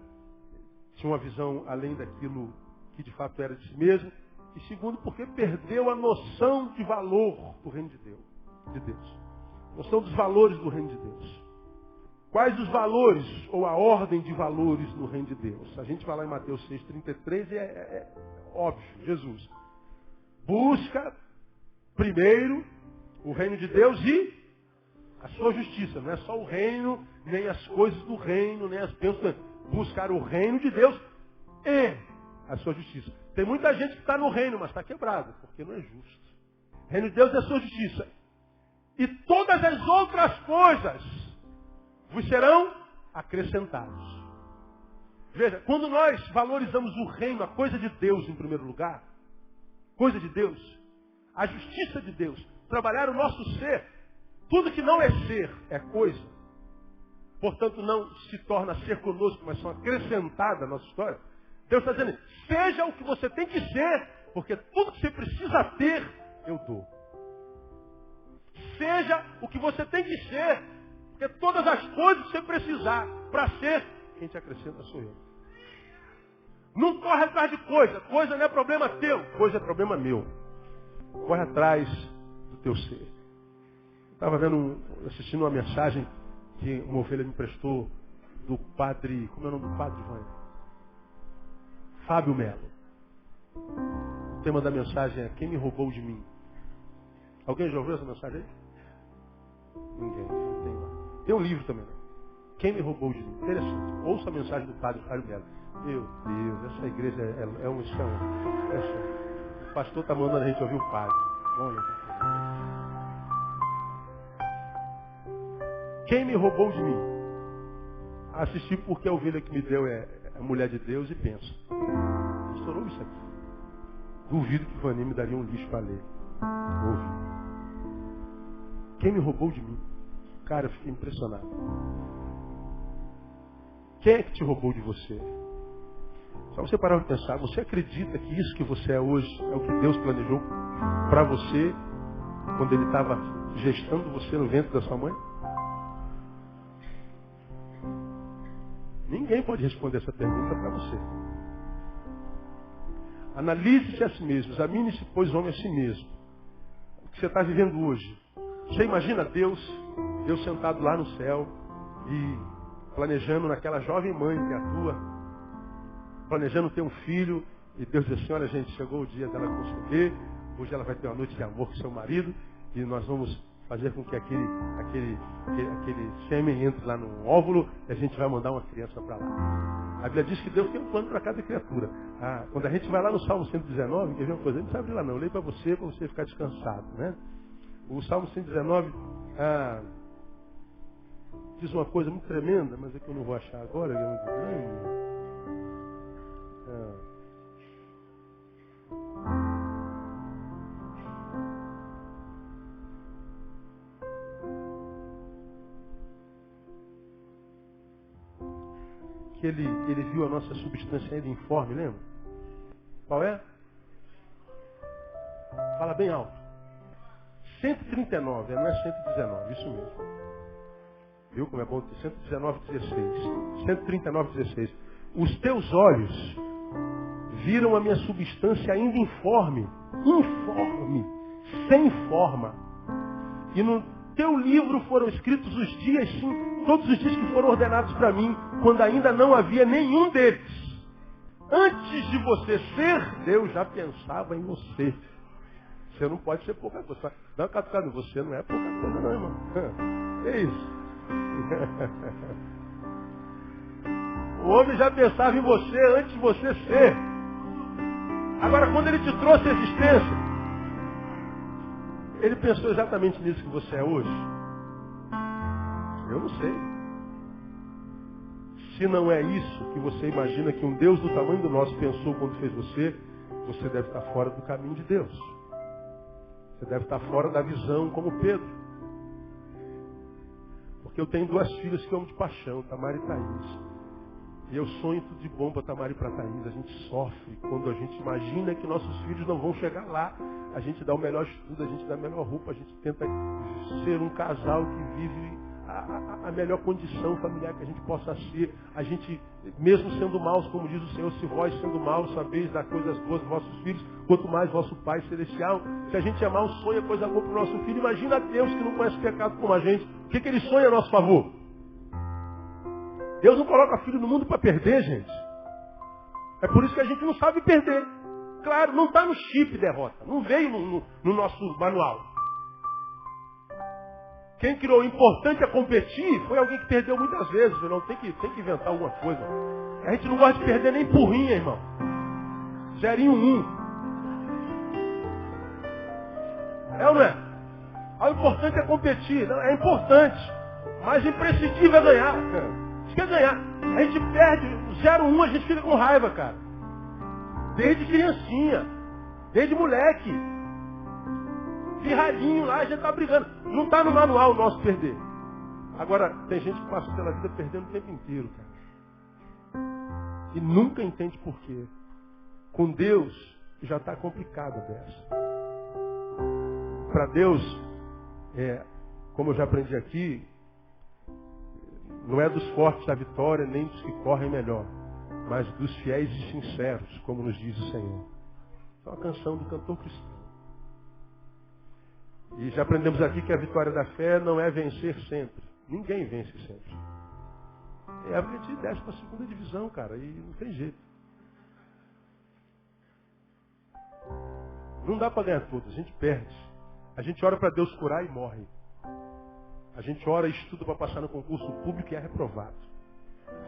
tinha uma visão além daquilo que de fato era de si mesmo, e segundo, porque perdeu a noção de valor do reino de Deus. Noção dos valores do reino de Deus. Quais os valores, ou a ordem de valores no reino de Deus? A gente vai lá em Mateus 6,33 e é óbvio, Jesus. Busca primeiro o reino de Deus e a sua justiça. Não é só o reino, nem as coisas do reino, nem as bênçãos. Buscar o reino de Deus e a sua justiça. Tem muita gente que está no reino, mas está quebrado, porque não é justo. O reino de Deus é a sua justiça. E todas as outras coisas vos serão acrescentadas. Veja, quando nós valorizamos o reino, a coisa de Deus em primeiro lugar, coisa de Deus, a justiça de Deus, trabalhar o nosso ser, tudo que não é ser é coisa, portanto não se torna ser conosco, mas são acrescentadas à nossa história. Deus está dizendo, seja o que você tem que ser, porque tudo que você precisa ter, eu dou. Seja o que você tem que ser, porque todas as coisas que você precisar para ser, quem te acrescenta sou eu. Não corre atrás de coisa, coisa não é problema teu, coisa é problema meu. Corre atrás do teu ser. Estava assistindo uma mensagem que uma ovelha me emprestou do padre, como é o nome do padre, João? Fábio Melo. O tema da mensagem é quem me roubou de mim. Alguém já ouviu essa mensagem aí? Ninguém. Tem um livro também. Né? Quem me roubou de mim. Interessante. Ouça a mensagem do padre Fábio Melo. Meu Deus, essa igreja é um chão. O pastor está mandando a gente ouvir o padre. Vamos ler. Quem me roubou de mim? Assisti porque a ovelha que me deu é a mulher de Deus e penso. Estourou isso aqui. Duvido que Vani me daria um lixo para ler. Ouve. Quem me roubou de mim? Cara, eu fiquei impressionado. Quem é que te roubou de você? Só você parar para pensar. Você acredita que isso que você é hoje é o que Deus planejou para você quando Ele estava gestando você no ventre da sua mãe? Ninguém pode responder essa pergunta para você. Analise-se a si mesmo. Examine-se, pois, homem a si mesmo. O que você está vivendo hoje. Você imagina Deus sentado lá no céu e planejando naquela jovem mãe que atua, planejando ter um filho, e Deus diz assim, olha gente, chegou o dia dela conceber, hoje ela vai ter uma noite de amor com seu marido, e nós vamos fazer com que aquele sêmen entre lá no óvulo, e a gente vai mandar uma criança para lá. A Bíblia diz que Deus tem um plano para cada criatura. Quando a gente vai lá no Salmo 119, quer ver uma coisa? Não precisa abrir lá não, eu leio para você ficar descansado, né? O Salmo 119, diz uma coisa muito tremenda, mas é que eu não vou achar agora, que é muito grande. Que ele viu a nossa substância ainda informe, lembra? Qual é? Fala bem alto. 139, não é 119, isso mesmo. Viu como é bom ter 119,16. 139,16. Os teus olhos viram a minha substância ainda informe, sem forma. E no teu livro foram escritos os dias, sim, todos os dias que foram ordenados para mim, quando ainda não havia nenhum deles. Antes de você ser, Deus já pensava em você. Você não pode ser pouca coisa. Dá uma catucada, você não é pouca coisa não, irmão. É isso. O homem já pensava em você antes de você ser. Agora, quando ele te trouxe a existência, ele pensou exatamente nisso que você é hoje? Eu não sei. Se não é isso que você imagina que um Deus do tamanho do nosso pensou quando fez você, você deve estar fora do caminho de Deus. Você deve estar fora da visão como Pedro. Porque eu tenho duas filhas que eu amo de paixão, Tamara e Thaís. E eu sonho tudo de bom para Tamara e para Thaís. A gente sofre quando a gente imagina que nossos filhos não vão chegar lá. A gente dá o melhor estudo, a gente dá a melhor roupa, a gente tenta ser um casal que vive a melhor condição familiar que a gente possa ser. A gente, mesmo sendo maus, como diz o Senhor, se vós sendo maus sabeis dar coisas boas aos vossos filhos, quanto mais vosso Pai Celestial. Se a gente é mau, sonha coisa boa para o nosso filho. Imagina Deus que não conhece pecado como a gente. O que ele sonha a nosso favor? Deus não coloca filho no mundo para perder, gente. É por isso que a gente não sabe perder. Claro, não está no chip derrota. Não veio no nosso manual. Quem criou o importante é competir foi alguém que perdeu muitas vezes. Não tem que inventar alguma coisa. A gente não gosta de perder nem porrinha, irmão. 0-1. É ou não é? O importante é competir. Não, é importante. Mas imprescindível é ganhar. A gente quer ganhar. A gente perde 0-1, a gente fica com raiva, cara. Desde criancinha. Desde moleque. Pirralhinho lá, a gente tá brigando. Não está no manual o nosso perder. Agora, tem gente que passa pela vida perdendo o tempo inteiro, cara. E nunca entende por quê. Com Deus, já está complicado a dessa. Para Deus, como eu já aprendi aqui, não é dos fortes a vitória, nem dos que correm melhor, mas dos fiéis e sinceros, como nos diz o Senhor. É uma canção do cantor cristão. E já aprendemos aqui que a vitória da fé não é vencer sempre. Ninguém vence sempre. A gente desce para a segunda divisão, cara, e não tem jeito. Não dá para ganhar tudo, a gente perde. A gente ora para Deus curar e morre. A gente ora e estuda para passar no concurso público e é reprovado.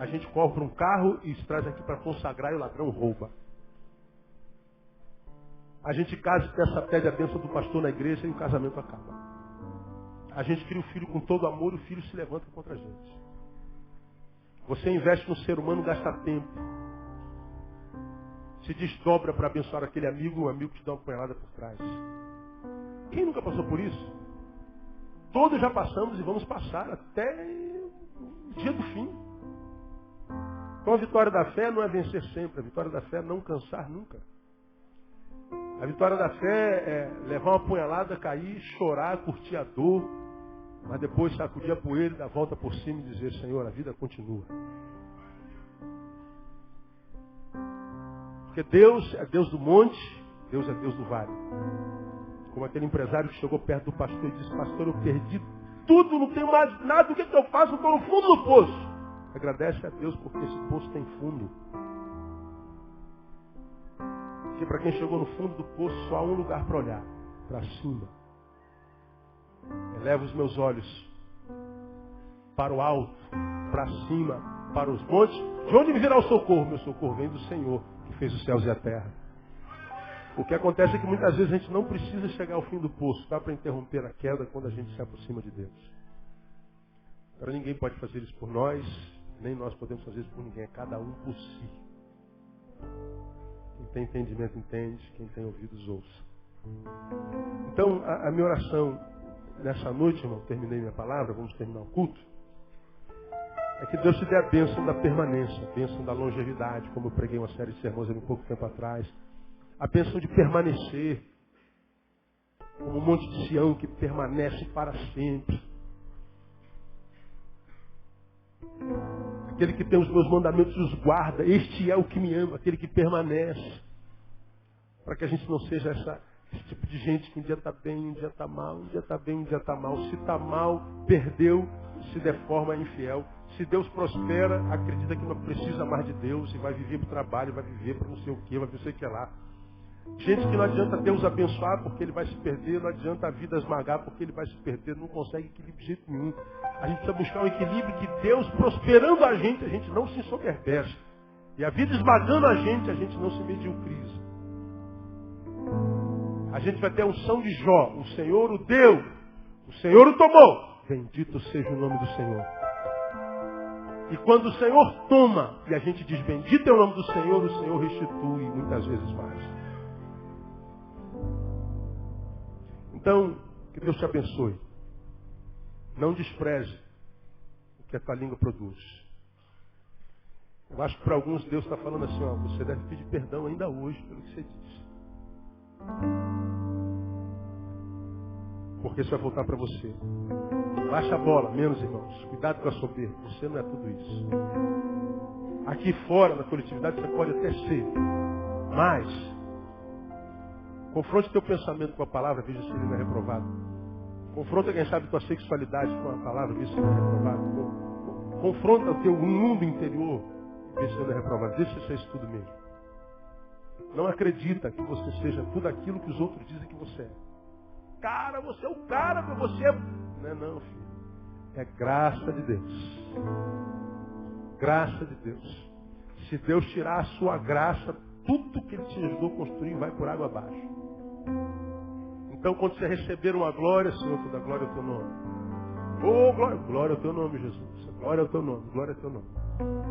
A gente compra um carro e se traz aqui para consagrar e o ladrão rouba. A gente casa e pede a bênção do pastor na igreja e o casamento acaba. A gente cria o filho com todo amor e o filho se levanta contra a gente. Você investe no ser humano, gasta tempo. Se desdobra para abençoar aquele amigo, o amigo te dá uma punhalada por trás. Quem nunca passou por isso? Todos já passamos e vamos passar até o dia do fim. Então a vitória da fé não é vencer sempre. A vitória da fé é não cansar nunca. A vitória da fé é levar uma punhalada, cair, chorar, curtir a dor, mas depois sacudir a poeira, dar a volta por cima e dizer, Senhor, a vida continua. Porque Deus é Deus do monte, Deus é Deus do vale. Como aquele empresário que chegou perto do pastor e disse, pastor, eu perdi tudo, não tenho mais nada, o que eu faço? Estou no fundo do poço. Agradece a Deus porque esse poço tem fundo. Porque para quem chegou no fundo do poço, só há um lugar para olhar, para cima. Eleva os meus olhos para o alto, para cima, para os montes. De onde me virá o socorro? Meu socorro vem do Senhor, que fez os céus e a terra. O que acontece é que muitas vezes a gente não precisa chegar ao fim do poço, dá para interromper a queda quando a gente se aproxima de Deus. Para ninguém pode fazer isso por nós, nem nós podemos fazer isso por ninguém. É cada um por si. Quem tem entendimento entende, quem tem ouvidos ouça. Então, a minha oração nessa noite, irmão, terminei minha palavra, vamos terminar o culto, é que Deus te dê a bênção da permanência, a bênção da longevidade, como eu preguei uma série de sermões há um pouco tempo atrás, a bênção de permanecer, como o Monte de Sião que permanece para sempre. Aquele que tem os meus mandamentos os guarda, este é o que me ama, aquele que permanece. Para que a gente não seja esse tipo de gente que um dia está bem, um dia está mal, um dia está bem, um dia está mal. Se está mal, perdeu, se deforma, é infiel. Se Deus prospera, acredita que não precisa mais de Deus e vai viver para o trabalho, vai viver para não sei o que, vai não sei o que lá. Gente que não adianta Deus abençoar porque ele vai se perder, não adianta a vida esmagar porque ele vai se perder, não consegue equilíbrio de jeito nenhum. A gente precisa buscar um equilíbrio que Deus prosperando a gente não se ensoberbece. E a vida esmagando a gente não se mediocriza. A gente vai ter a unção de Jó. O Senhor o deu. O Senhor o tomou. Bendito seja o nome do Senhor. E quando o Senhor toma, e a gente diz, bendito é o nome do Senhor restitui muitas vezes mais. Então, que Deus te abençoe. Não despreze o que a tua língua produz. Eu acho que para alguns Deus está falando assim, ó, você deve pedir perdão ainda hoje pelo que você disse. Porque isso vai voltar para você. Baixa a bola, menos irmãos. Cuidado com a soberba. Você não é tudo isso. Aqui fora, na coletividade, você pode até ser. Mas, confronte teu pensamento com a palavra, veja se ele não é reprovado. Confronta, quem sabe, tua sexualidade com a palavra, veja se ele não é reprovado. Confronta o teu mundo interior, veja se ele não é reprovado. Deixa você ser isso tudo mesmo. Não acredita que você seja tudo aquilo que os outros dizem que você é. Cara, você é o cara, você é... Não é não, filho. É graça de Deus. Graça de Deus. Se Deus tirar a sua graça, tudo que Ele te ajudou a construir vai por água abaixo. Então, quando você receber uma glória, Senhor, toda glória ao teu nome. Oh, glória, glória ao teu nome, Jesus. Glória ao teu nome, glória ao teu nome.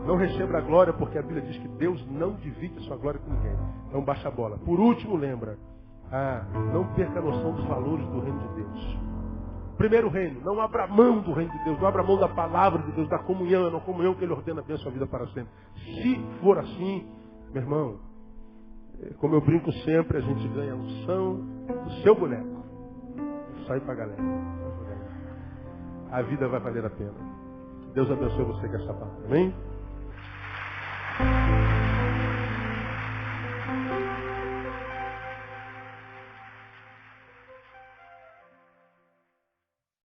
Não receba a glória, porque a Bíblia diz que Deus não divide a sua glória com ninguém. Então, baixa a bola. Por último, lembra. Não perca a noção dos valores do reino de Deus. Primeiro reino, não abra mão do reino de Deus, não abra mão da palavra de Deus, da comunhão, é na comunhão que Ele ordena a sua vida para sempre. Se for assim, meu irmão, como eu brinco sempre, a gente ganha a unção do seu boneco. Sai para a galera. A vida vai valer a pena. Deus abençoe você com essa palavra. Amém?